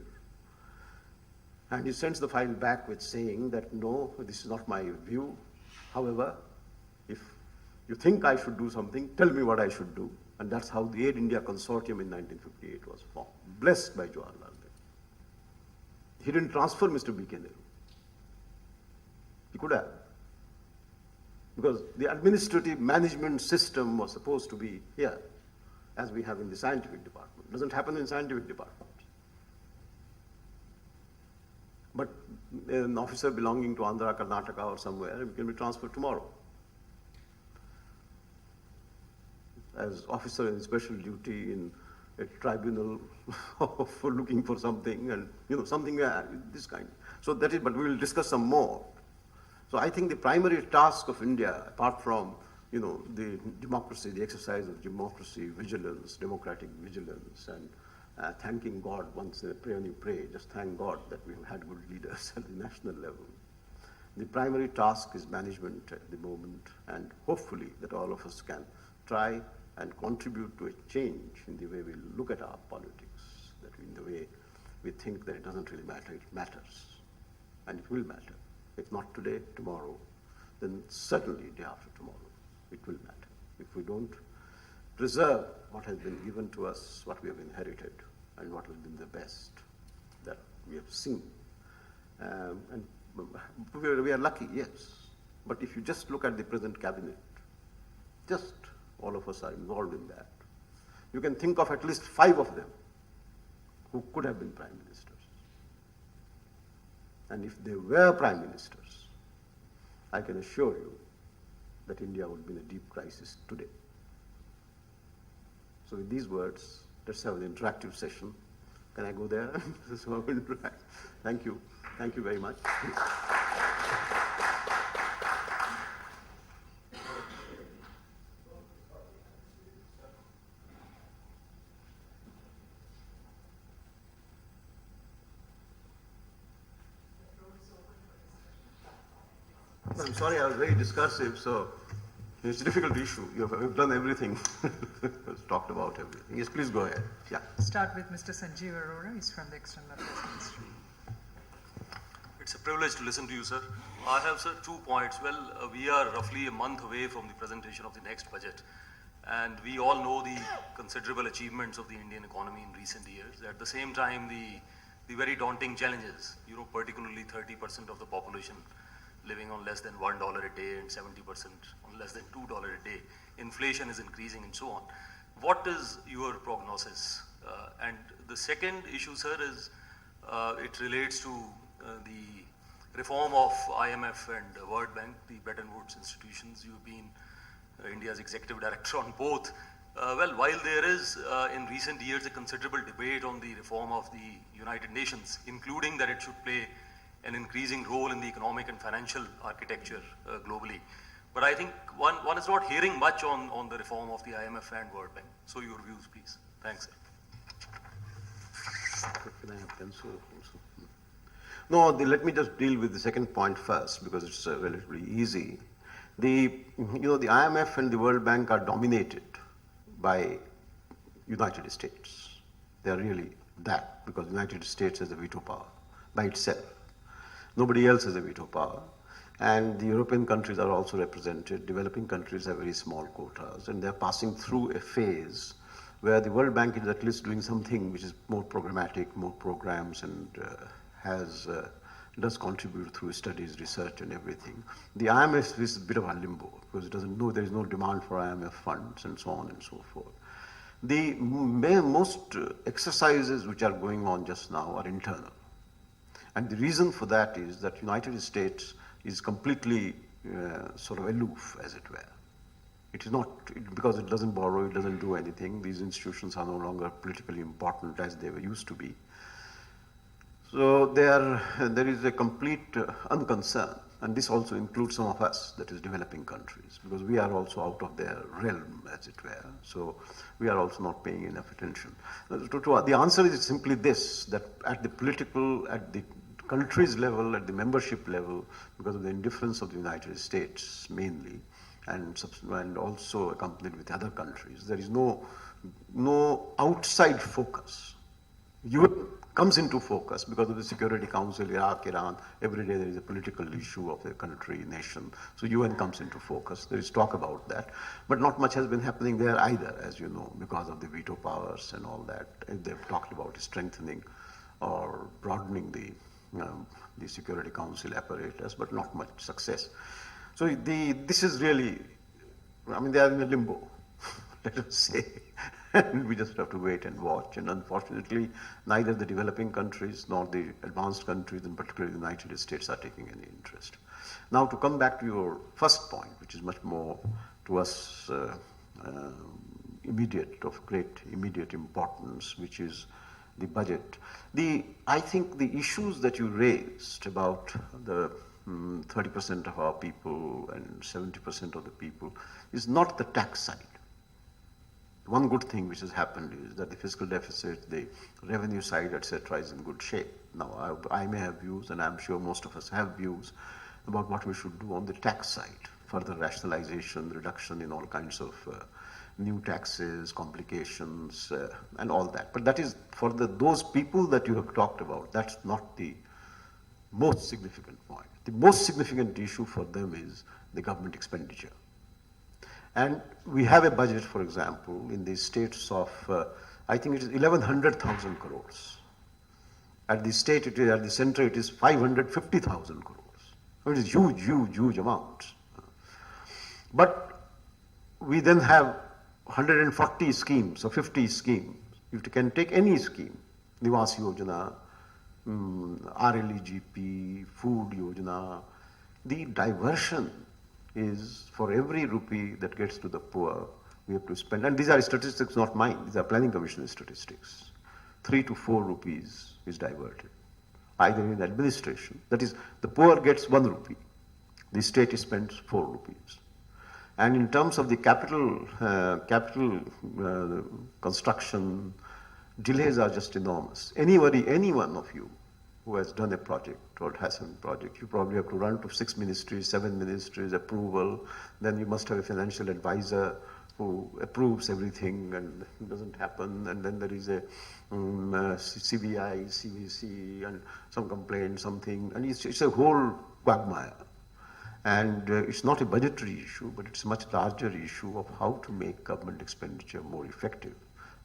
And he sends the file back with saying that, no, this is not my view. However, if you think I should do something, tell me what I should do. And that's how the Aid India Consortium in 1958 was formed, blessed by Jawaharlal Nehru. He didn't transfer Mr. B.K. Nehru. He could have. Because the administrative management system was supposed to be here, as we have in the scientific department. It doesn't happen in scientific departments. But an officer belonging to Andhra, Karnataka or somewhere can be transferred tomorrow. As officer in special duty in a tribunal for looking for something and, something this kind. So that is, but we will discuss some more. So I think the primary task of India, apart from, the democracy, the exercise of democracy, vigilance, democratic vigilance, and thanking God once in a prayer you pray, just thank God that we have had good leaders at the national level. The primary task is management at the moment, and hopefully that all of us can try and contribute to a change in the way we look at our politics, that in the way we think that it doesn't really matter, it matters, and it will matter. If not today, tomorrow, then certainly day after tomorrow, it will matter. If we don't preserve what has been given to us, what we have inherited, and what has been the best that we have seen. And we are lucky, yes, but if you just look at the present cabinet, just all of us are involved in that. You can think of at least 5 of them who could have been prime ministers. And if they were prime ministers, I can assure you that India would be in a deep crisis today. So with these words, let's have an interactive session. Can I go there? So thank you. Thank you very much. I'm sorry, I was very discursive, so it's a difficult issue. You've done everything, talked about everything. Yes, please go ahead. Yeah. Start with Mr. Sanjeev Arora. He's from the External Affairs Ministry. It's a privilege to listen to you, sir. I have, sir, 2 points. Well, we are roughly a month away from the presentation of the next budget. And we all know the considerable achievements of the Indian economy in recent years. At the same time, the very daunting challenges, particularly 30% of the population living on less than $1 a day and 70% on less than $2 a day. Inflation is increasing and so on. What is your prognosis? And the second issue, sir, is it relates to the reform of IMF and World Bank, the Bretton Woods institutions. You've been India's executive director on both. Well, while there is in recent years a considerable debate on the reform of the United Nations, including that it should play an increasing role in the economic and financial architecture globally. But I think one is not hearing much on the reform of the IMF and World Bank. So your views, please. Thanks, sir. Can I have pencil also? No, let me just deal with the second point first because it's relatively easy. The IMF and the World Bank are dominated by United States. They are really that because the United States has a veto power by itself. Nobody else has a veto power. And the European countries are also represented. Developing countries have very small quotas, and they're passing through a phase where the World Bank is at least doing something which is more programmatic, more programs, and does contribute through studies, research, and everything. The IMF is a bit of a limbo because it doesn't know there is no demand for IMF funds and so on and so forth. The most exercises which are going on just now are internal. And the reason for that is that United States is completely sort of aloof, as it were. It is not, because it doesn't borrow, it doesn't do anything. These institutions are no longer politically important as they were used to be. So there is a complete unconcern, and this also includes some of us, that is developing countries, because we are also out of their realm, as it were. So we are also not paying enough attention. The answer is simply this, that at the political, at the countries level, at the membership level, because of the indifference of the United States mainly, and also accompanied with other countries, there is no outside focus. UN comes into focus because of the Security Council, Iraq, Iran. Every day there is a political issue of the country, nation. So UN comes into focus. There is talk about that. But not much has been happening there either, as you know, because of the veto powers and all that. And they've talked about strengthening or broadening the Security Council apparatus, but not much success. So this is really, I mean, they are in a limbo, let us say. And we just have to wait and watch. And unfortunately, neither the developing countries nor the advanced countries, and particularly the United States, are taking any interest. Now, to come back to your first point, which is much more to us immediate, of great immediate importance, which is the budget. I think the issues that you raised about the 30% of our people and 70% of the people is not the tax side. One good thing which has happened is that the fiscal deficit, the revenue side, etc., is in good shape. Now, I may have views, and I'm sure most of us have views, about what we should do on the tax side. Further rationalization, reduction in all kinds of new taxes, complications, and all that. But that is, for those people that you have talked about, that's not the most significant point. The most significant issue for them is the government expenditure. And we have a budget, for example, in the states of, I think it is 1,100,000 crores. At the state, at the center, it is 550,000 crores. So it is huge, huge, huge amounts. But we then have 140 schemes or 50 schemes. You can take any scheme, Niwas Yojana, RLEGP, Food Yojana. The diversion is for every rupee that gets to the poor, we have to spend, and these are statistics not mine, these are Planning Commission statistics. 3 to 4 rupees is diverted, either in administration, that is, the poor gets 1 rupee, the state spends 4 rupees. And in terms of the capital construction, delays are just enormous. Any one of you who has done a project or has some project, you probably have to run to 6 ministries, 7 ministries, approval. Then you must have a financial advisor who approves everything and it doesn't happen. And then there is a CBI, CVC, and some complaint, something. And it's a whole quagmire. And it's not a budgetary issue, but it's a much larger issue of how to make government expenditure more effective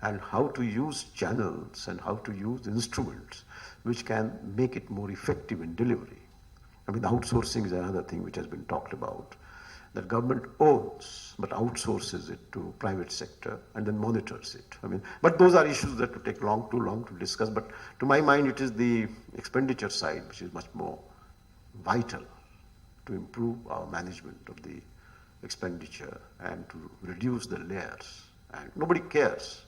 and how to use channels and how to use instruments which can make it more effective in delivery. I mean, outsourcing is another thing which has been talked about, that government owns but outsources it to private sector and then monitors it. I mean, but those are issues that would take too long to discuss. But to my mind, it is the expenditure side which is much more vital to improve our management of the expenditure and to reduce the layers. And nobody cares.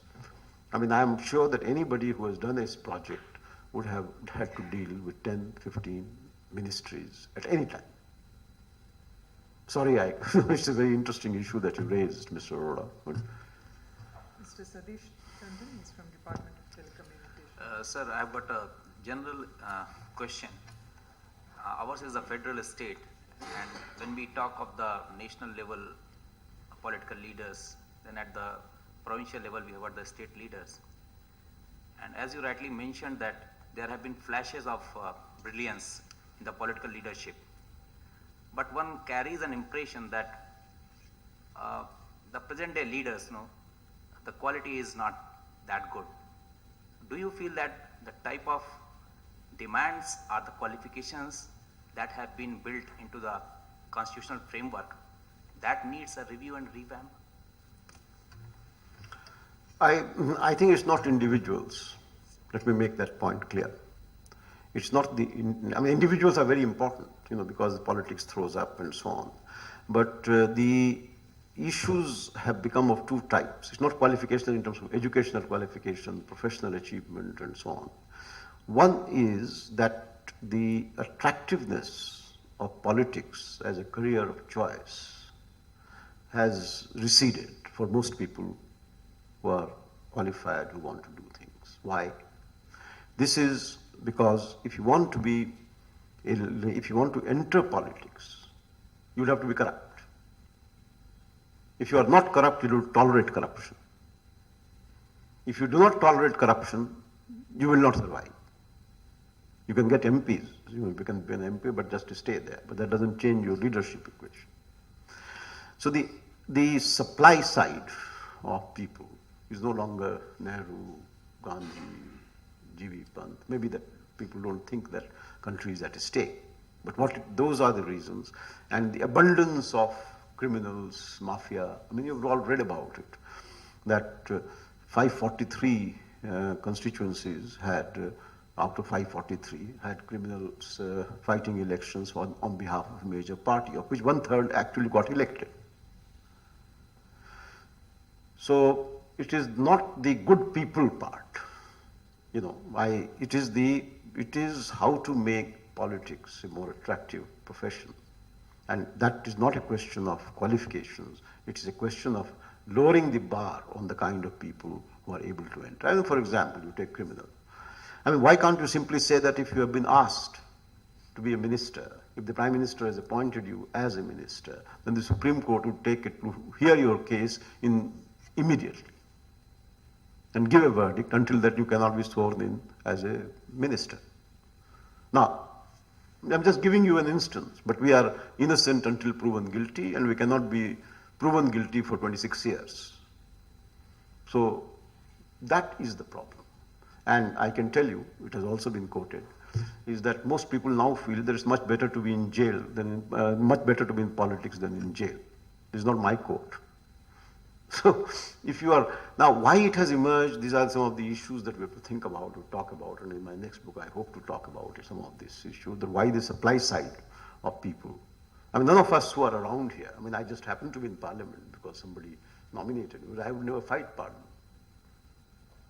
I mean, I am sure that anybody who has done this project would have had to deal with 10, 15 ministries at any time. Sorry, it's a very interesting issue that you raised, Mr. Arora. Mr. Sadish Tandon is from Department of Telecommunications. Sir, I've got a general question. Ours is a federal state, and when we talk of the national level political leaders, then at the provincial level we have got the state leaders. And as you rightly mentioned that there have been flashes of brilliance in the political leadership. But one carries an impression that the present day leaders, the quality is not that good. Do you feel that the type of demands or the qualifications that have been built into the constitutional framework that needs a review and revamp? I think it's not individuals. Let me make that point clear. It's not individuals are very important, because politics throws up and so on. But the issues have become of two types. It's not qualification in terms of educational qualification, professional achievement, and so on. One is that the attractiveness of politics as a career of choice has receded for most people who are qualified, who want to do things. Why? This is because if you want to enter politics, you'll have to be corrupt. If you are not corrupt, you will tolerate corruption. If you do not tolerate corruption, you will not survive. You can get MPs, you can be an MP, but just to stay there. But that doesn't change your leadership equation. So the supply side of people is no longer Nehru, Gandhi, G.V. Pant. Maybe that people don't think that country is at stake. But those are the reasons. And the abundance of criminals, mafia, you've all read about it, that 543 constituencies had, out of 543, had criminals fighting elections on behalf of a major party, of which 1/3 actually got elected. So it is not the good people part. It is how to make politics a more attractive profession. And that is not a question of qualifications. It is a question of lowering the bar on the kind of people who are able to enter. For example, you take criminal. Why can't you simply say that if you have been asked to be a minister, if the Prime Minister has appointed you as a minister, then the Supreme Court would take it to hear your case immediately and give a verdict. Until that you cannot be sworn in as a minister. Now, I'm just giving you an instance, but we are innocent until proven guilty, and we cannot be proven guilty for 26 years. So that is the problem. And I can tell you, it has also been quoted, is that most people now feel that it's much better to be in jail much better to be in politics than in jail. This is not my quote. So now why it has emerged, these are some of the issues that we have to think about, to talk about, and in my next book I hope to talk about some of these issues, why the supply side of people. None of us who are around here, I just happen to be in parliament because somebody nominated me, but I would never fight parliament.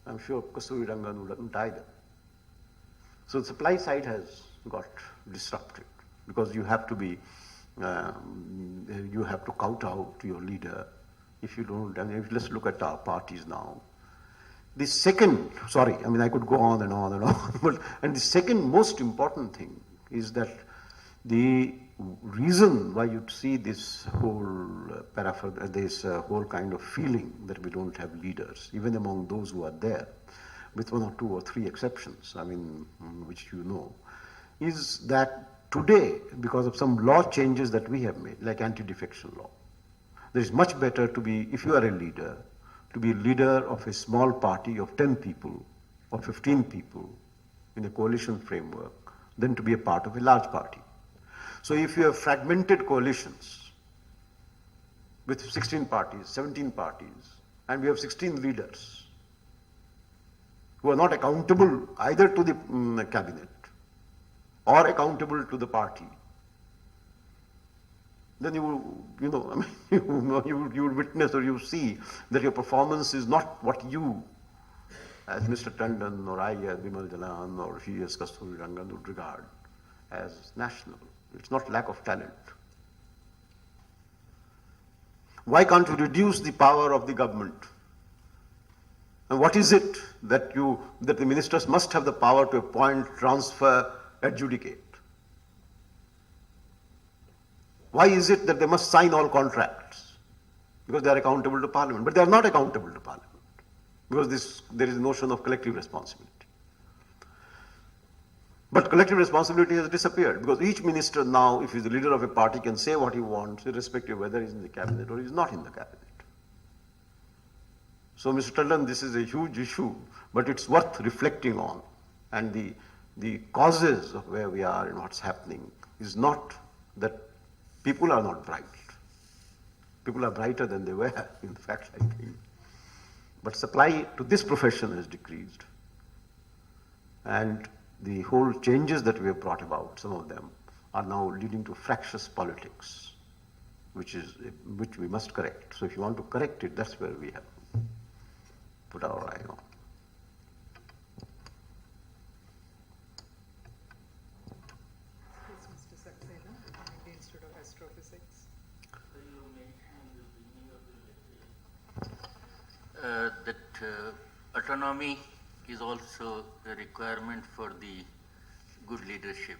I'm sure Kasturi Rangan wouldn't either. So the supply side has got disrupted because you have to kowtow to your leader. If you don't, let's look at our parties now. The second, I could go on and on and on, and the second most important thing is that the reason why you see this whole whole kind of feeling that we don't have leaders, even among those who are there, with 1 or 2 or 3 exceptions, which is that today, because of some law changes that we have made, like anti-defection law, it is much better to be, if you are a leader, to be a leader of a small party of 10 people or 15 people in a coalition framework than to be a part of a large party. So if you have fragmented coalitions with 16 parties, 17 parties, and we have 16 leaders who are not accountable either to the cabinet or accountable to the party, then you would witness or you see that your performance is not what you, as Mr. Tandon or I as Bimal Jalan or he as Kasturi Rangan would regard as national. It's not lack of talent. Why can't you reduce the power of the government? And what is it that the ministers must have the power to appoint, transfer, adjudicate? Why is it that they must sign all contracts? Because they are accountable to Parliament. But they are not accountable to Parliament. Because there is a notion of collective responsibility. But collective responsibility has disappeared because each minister now, if he is the leader of a party, can say what he wants, irrespective of whether he is in the cabinet or he is not in the cabinet. So, Mr. Tandon, this is a huge issue, but it's worth reflecting on. And the causes of where we are and what's happening is not that people are not bright. People are brighter than they were, in fact, I think. But supply to this profession has decreased. And the whole changes that we have brought about, some of them, are now leading to fractious politics, which we must correct. So if you want to correct it, that's where we have put our eye on. Yes, Mr. Saxena, from the Institute of Astrophysics. Autonomy is also a requirement for the good leadership.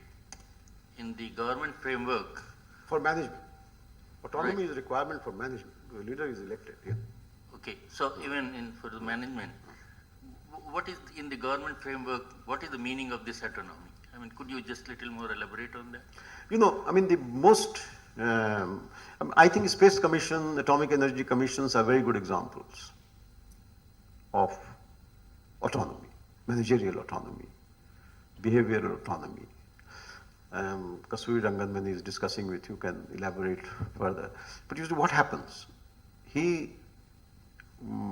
In the government framework, For management. Autonomy Right. is a requirement for management. The leader is elected, yeah. okay, so even for the management, what is in the government framework, what is the meaning of this autonomy? I mean, could you just little more elaborate on that? The most, I think Space Commission, Atomic Energy Commissions are very good examples of autonomy, managerial autonomy, behavioral autonomy. Kasturi Rangan, when he is discussing with you, can elaborate further. But you see what happens?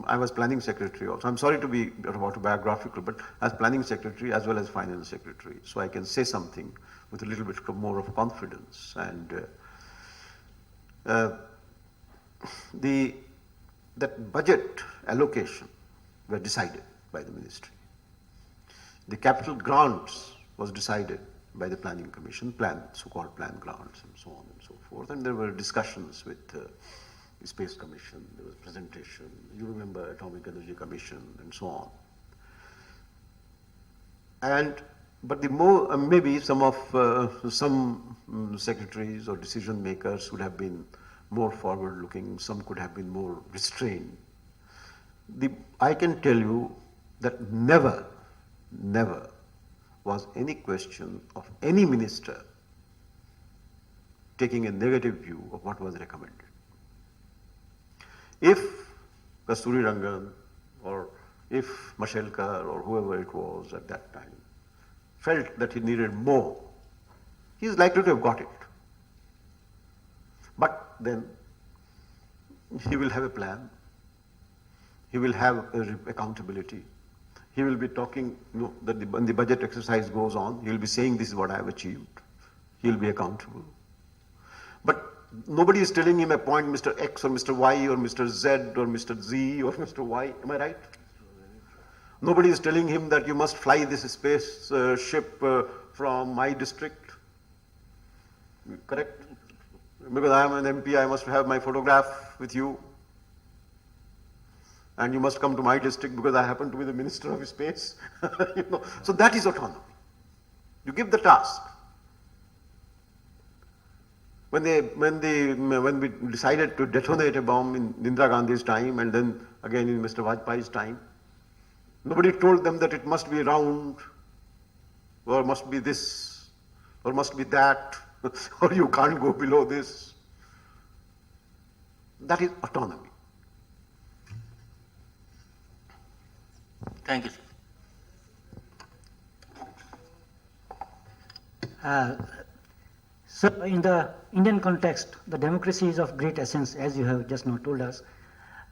I was planning secretary also. I'm sorry to be autobiographical, but as planning secretary as well as finance secretary, so I can say something with a little bit more of confidence. And that budget allocation were decided by the ministry. The capital grants was decided by the planning commission, so-called plan grants and so on and so forth. And there were discussions with the Space Commission, there was presentation, you remember Atomic Energy Commission and so on. But maybe some secretaries or decision makers would have been more forward-looking, some could have been more restrained. I can tell you that never was any question of any minister taking a negative view of what was recommended. If Kasturi Rangan or if Mashelkar or whoever it was at that time felt that he needed more, he is likely to have got it. But then he will have a plan, he will have accountability, he will be talking, when the budget exercise goes on, he will be saying this is what I have achieved, he will be accountable. But nobody is telling him appoint Mr. X or Mr. Y or Mr. Z or Mr. Z or Mr. Y, am I right? Nobody is telling him that you must fly this space ship from my district, correct? Because I am an MP, I must have my photograph with you. And you must come to my district because I happen to be the Minister of Space. So that is autonomy. You give the task. When we decided to detonate a bomb in Indira Gandhi's time and then again in Mr. Vajpayee's time, nobody told them that it must be round, or must be this, or must be that, or you can't go below this. That is autonomy. Thank you, sir. So in the Indian context, the democracy is of great essence, as you have just now told us.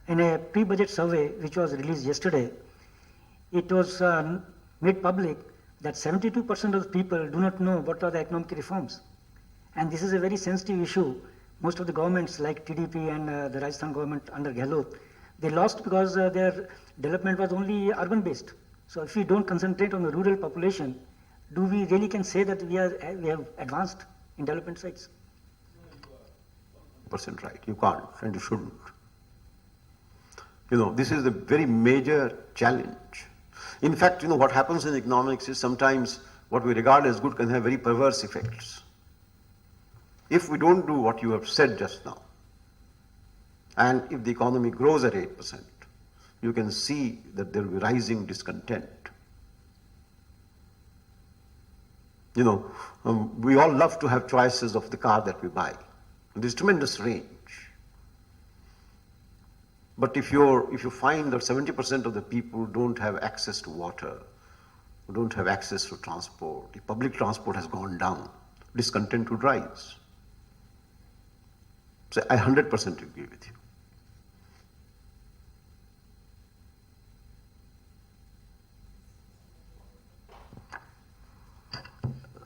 In a pre-budget survey which was released yesterday, it was made public that 72% of the people do not know what are the economic reforms. And this is a very sensitive issue. Most of the governments like TDP and the Rajasthan government under Gehlot, they lost because their development was only urban based. So if we don't concentrate on the rural population, do we really can say that we have advanced in development sites? % right. You can't and you shouldn't. You know, this is a very major challenge. In fact, you know, what happens in economics is sometimes what we regard as good can have very perverse effects. If we don't do what you have said just now, and if the economy grows at 8%, you can see that there will be rising discontent. You know, we all love to have choices of the car that we buy. There's tremendous range. But if you find that 70% of the people don't have access to water, don't have access to transport, if public transport has gone down, discontent would rise. So I 100% agree with you.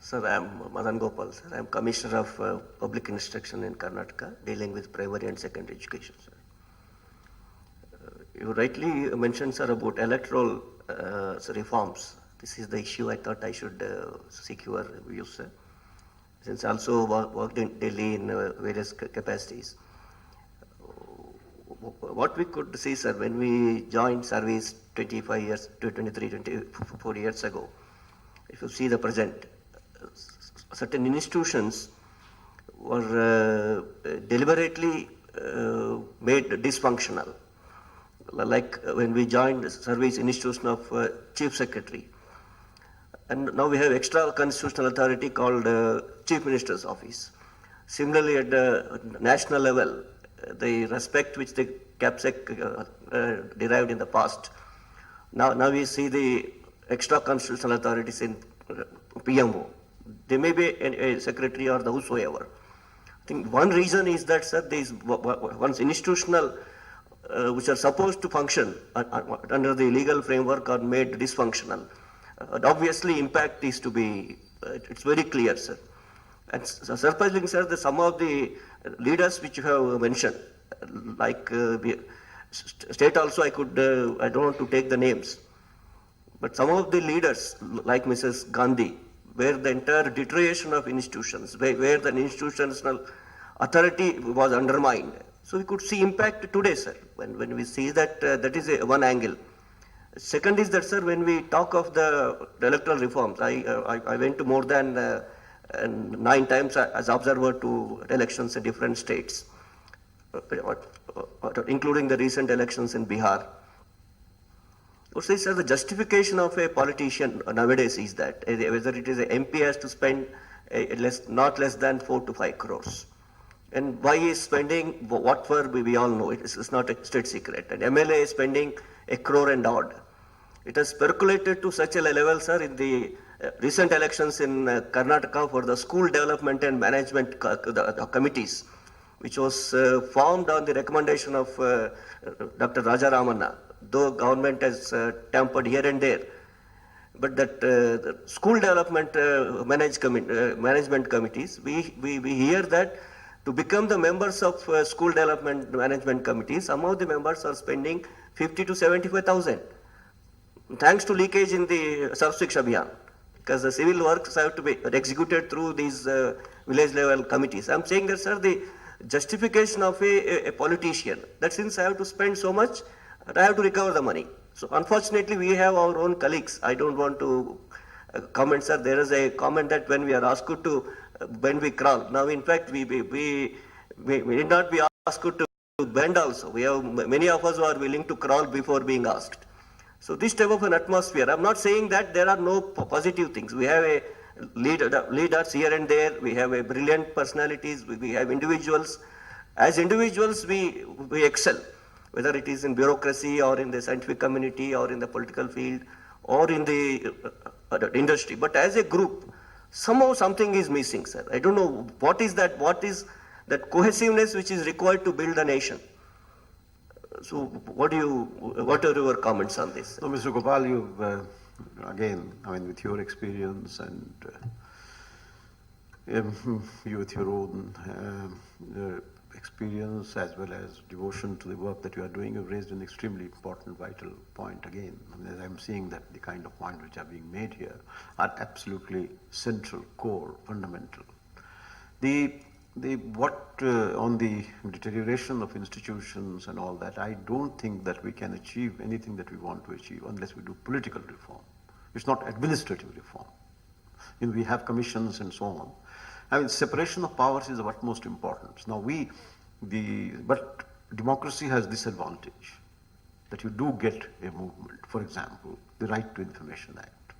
Sir, I am Madan Gopal, sir. I am Commissioner of Public Instruction in Karnataka, dealing with primary and secondary education, sir. You rightly mentioned, sir, about electoral reforms. This is the issue I thought I should seek your views, sir. Since I also worked in Delhi in various capacities. What we could see, sir, when we joined service 24 years ago, if you see the present, certain institutions were deliberately made dysfunctional. Like when we joined the service institution of Chief Secretary. And now we have extra constitutional authority called Chief Minister's Office. Similarly, at the national level, the respect which the CAPSEC derived in the past, now we see the extra constitutional authorities in PMO. They may be a secretary or the whosoever. I think one reason is that, sir, these once institutional which are supposed to function under the legal framework are made dysfunctional. Obviously, impact is to be, it's very clear, sir. And surprisingly, sir, some of the leaders which you have mentioned, like state also I don't want to take the names, but some of the leaders, like Mrs. Gandhi, where the entire deterioration of institutions, where the institutional authority was undermined. So we could see impact today, sir, when we see that that is one angle. Second is that, sir, when we talk of the electoral reforms, I went to more than 9 times as observer to elections in different states, including the recent elections in Bihar. What says, sir, the justification of a politician nowadays is that whether it is an MP has to spend not less than 4 to 5 crores. And why is spending what for, we all know, it's not a state secret. And MLA is spending 1 crore and odd. It has percolated to such a level, sir, in the recent elections in Karnataka for the school development and management committees, which was formed on the recommendation of Dr. Raja Ramanna, though government has tampered here and there. But that the school development management committees, we hear that to become the members of school development management committees, some of the members are spending 50 to 75,000. Thanks to leakage in the Sarv-Shiksha Abhiyan, because the civil works have to be executed through these village level committees. I'm saying that, sir, the justification of a politician, that since I have to spend so much, I have to recover the money. So unfortunately, we have our own colleagues. I don't want to comment, sir. There is a comment that when we are asked to bend, we crawl. Now, in fact, we need not be asked to bend also. We have many of us who are willing to crawl before being asked. So this type of an atmosphere, I'm not saying that there are no positive things. We have a leaders here and there. We have a brilliant personalities. We have individuals. As individuals, we excel, whether it is in bureaucracy or in the scientific community or in the political field or in the industry. But as a group, somehow something is missing, sir. I don't know what is that cohesiveness which is required to build a nation. So what are your comments on this? No, Mr. Gopal, you've, again, I mean, with your experience and you with your own experience as well as devotion to the work that you are doing, you've raised an extremely important, vital point again. I mean, as I'm seeing that the kind of points which are being made here are absolutely central, core, fundamental. On the deterioration of institutions and all that, I don't think that we can achieve anything that we want to achieve unless we do political reform. It's not administrative reform. You know, we have commissions and so on. I mean, separation of powers is of utmost importance. Now but democracy has this advantage, that you do get a movement. For example, the Right to Information Act.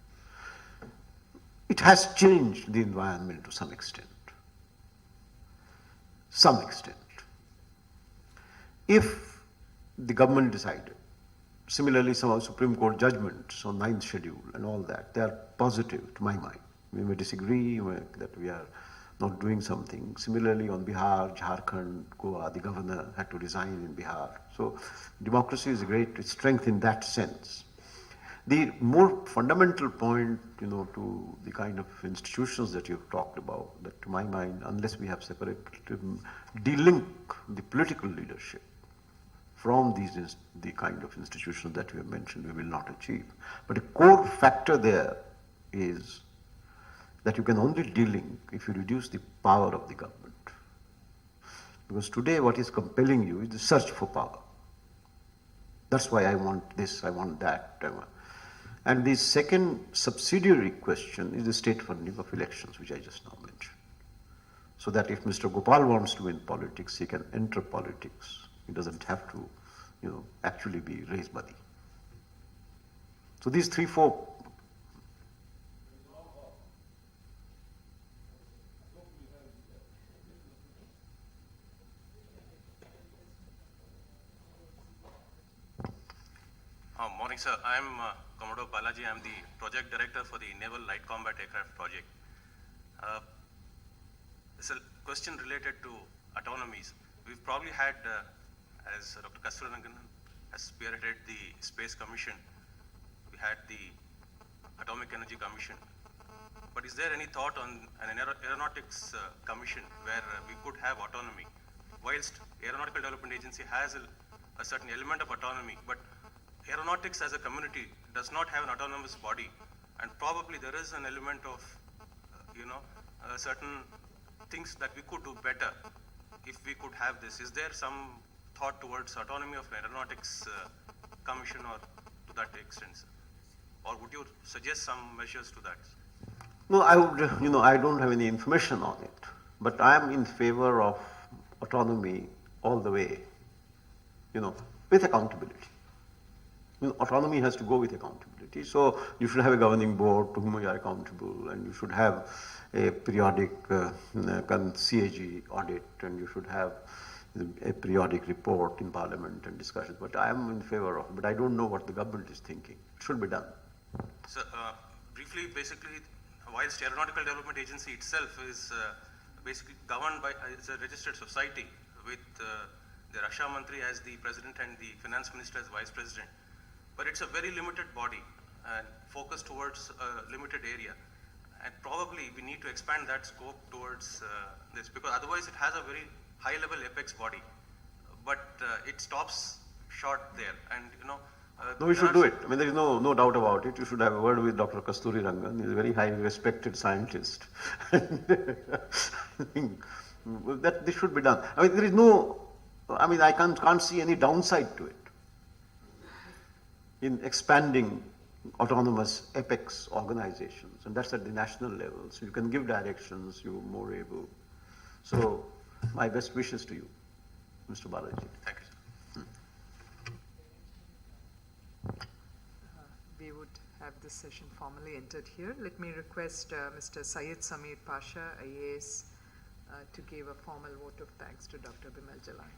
It has changed the environment to some extent. If the government decided, similarly some of the Supreme Court judgments on 9th schedule and all that, they are positive to my mind. We may disagree that we are not doing something. Similarly on Bihar, Jharkhand, Goa, the governor had to resign in Bihar. So democracy is a great strength in that sense. The more fundamental point, you know, to the kind of institutions that you've talked about, that to my mind, unless we have separated, delink the political leadership from the kind of institutions that we have mentioned, we will not achieve. But a core factor there is that you can only delink if you reduce the power of the government. Because today what is compelling you is the search for power. That's why I want this, I want that. And the second subsidiary question is the state funding of elections, which I just now mentioned. So that if Mr. Gopal wants to win politics, he can enter politics. He doesn't have to, you know, actually be raised by So these 3-4. Morning, sir. I'm Commodore Balaji. I'm the project director for the Naval Light Combat Aircraft project. It's a question related to autonomies. We've probably had, as Dr. Kasturirangan has spearheaded the Space Commission, we had the Atomic Energy Commission. But is there any thought on an aeronautics commission where we could have autonomy? Whilst Aeronautical Development Agency has a certain element of autonomy, but aeronautics as a community does not have an autonomous body, and probably there is an element of, certain things that we could do better if we could have this. Is there some thought towards autonomy of aeronautics commission or to that extent, sir? Or would you suggest some measures to that? No, I would, I don't have any information on it, but I am in favor of autonomy all the way, with accountability. Autonomy has to go with accountability. So you should have a governing board to whom you are accountable, and you should have a periodic CAG audit, and you should have a periodic report in Parliament and discussions. But I am in favor of it, but I don't know what the government is thinking. It should be done. So, briefly, basically, whilst Aeronautical Development Agency itself is basically governed by, it's a registered society with the Raksha Mantri as the president and the finance minister as vice president. But it's a very limited body and focused towards a limited area. And probably we need to expand that scope towards this, because otherwise it has a very high level apex body, but it stops short there. And no, we should do it. I mean, there is no doubt about it. You should have a word with Dr. Kasturirangan. He's a very highly respected scientist. That this should be done. I mean, there is I can't see any downside to it in expanding autonomous apex organizations, and that's at the national level. So you can give directions, you're more able. So my best wishes to you, Mr. Balaji. Thank you, sir. We would have this session formally entered here. Let me request Mr. Syed Samir Pasha, IAS, to give a formal vote of thanks to Dr. Bimal Jalan.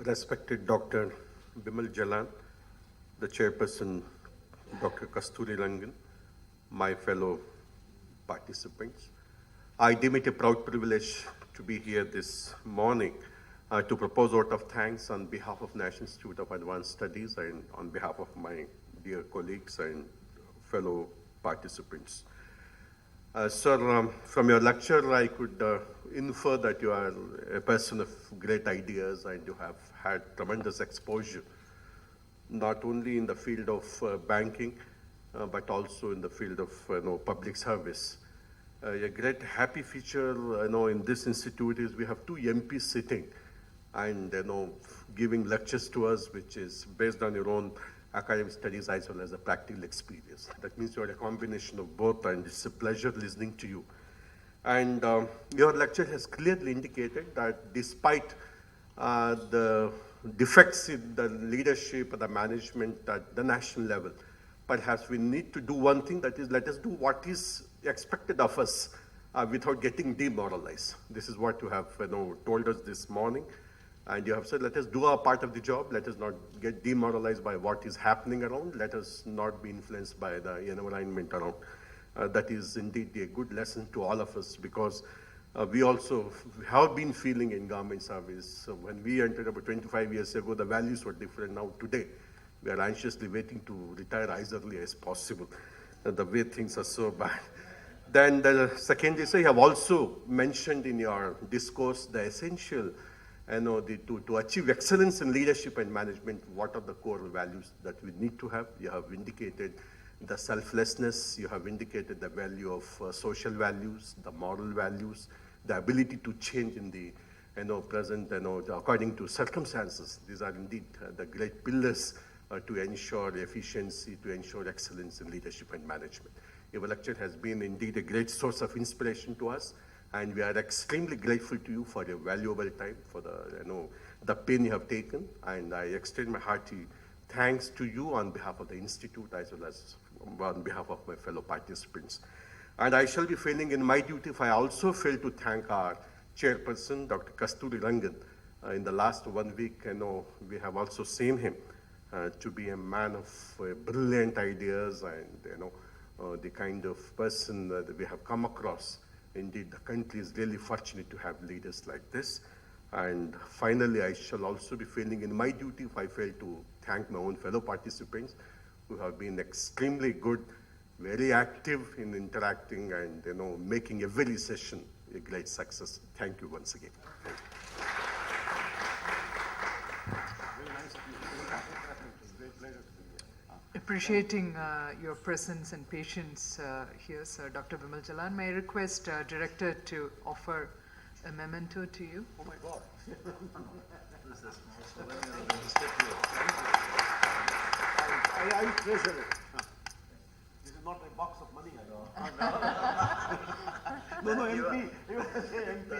Respected Dr. Bimal Jalan, the chairperson, Dr. Kasturi Rangan, my fellow participants. I deem it a proud privilege to be here this morning to propose a vote of thanks on behalf of National Institute of Advanced Studies and on behalf of my dear colleagues and fellow participants. Sir, from your lecture, I could infer that you are a person of great ideas and you have had tremendous exposure, not only in the field of banking, but also in the field of public service. A great happy feature in this institute is we have two MPs sitting and giving lectures to us, which is based on your own academic studies as well as a practical experience. That means you are a combination of both, and it's a pleasure listening to you. And your lecture has clearly indicated that despite the defects in the leadership and the management at the national level, perhaps we need to do one thing, that is, let us do what is expected of us without getting demoralized. This is what you have told us this morning. And you have said, let us do our part of the job. Let us not get demoralized by what is happening around. Let us not be influenced by the environment around. That is indeed a good lesson to all of us, because we also have been feeling in government service. When we entered about 25 years ago, the values were different. Now today, we are anxiously waiting to retire as early as possible. The way things are so bad. Then the second is, you have also mentioned in your discourse the essential to achieve excellence in leadership and management, what are the core values that we need to have? You have indicated the selflessness, you have indicated the value of social values, the moral values, the ability to change in the present, according to circumstances. These are indeed the great pillars to ensure efficiency, to ensure excellence in leadership and management. Your lecture has been indeed a great source of inspiration to us. And we are extremely grateful to you for your valuable time, for the pain you have taken. And I extend my hearty thanks to you on behalf of the Institute as well as on behalf of my fellow participants. And I shall be failing in my duty if I also fail to thank our chairperson, Dr. Kasturi Rangan. In the last 1 week, we have also seen him to be a man of brilliant ideas and the kind of person that we have come across. Indeed, the country is really fortunate to have leaders like this. And finally, I shall also be failing in my duty if I fail to thank my own fellow participants who have been extremely good, very active in interacting and making every session a great success. Thank you once again. Appreciating your presence and patience here, Sir Dr. Bimal Jalan. May I request Director to offer a memento to you? Oh my God. I treasure it. This is not a box of money, I know. No, MP. You want to say MP.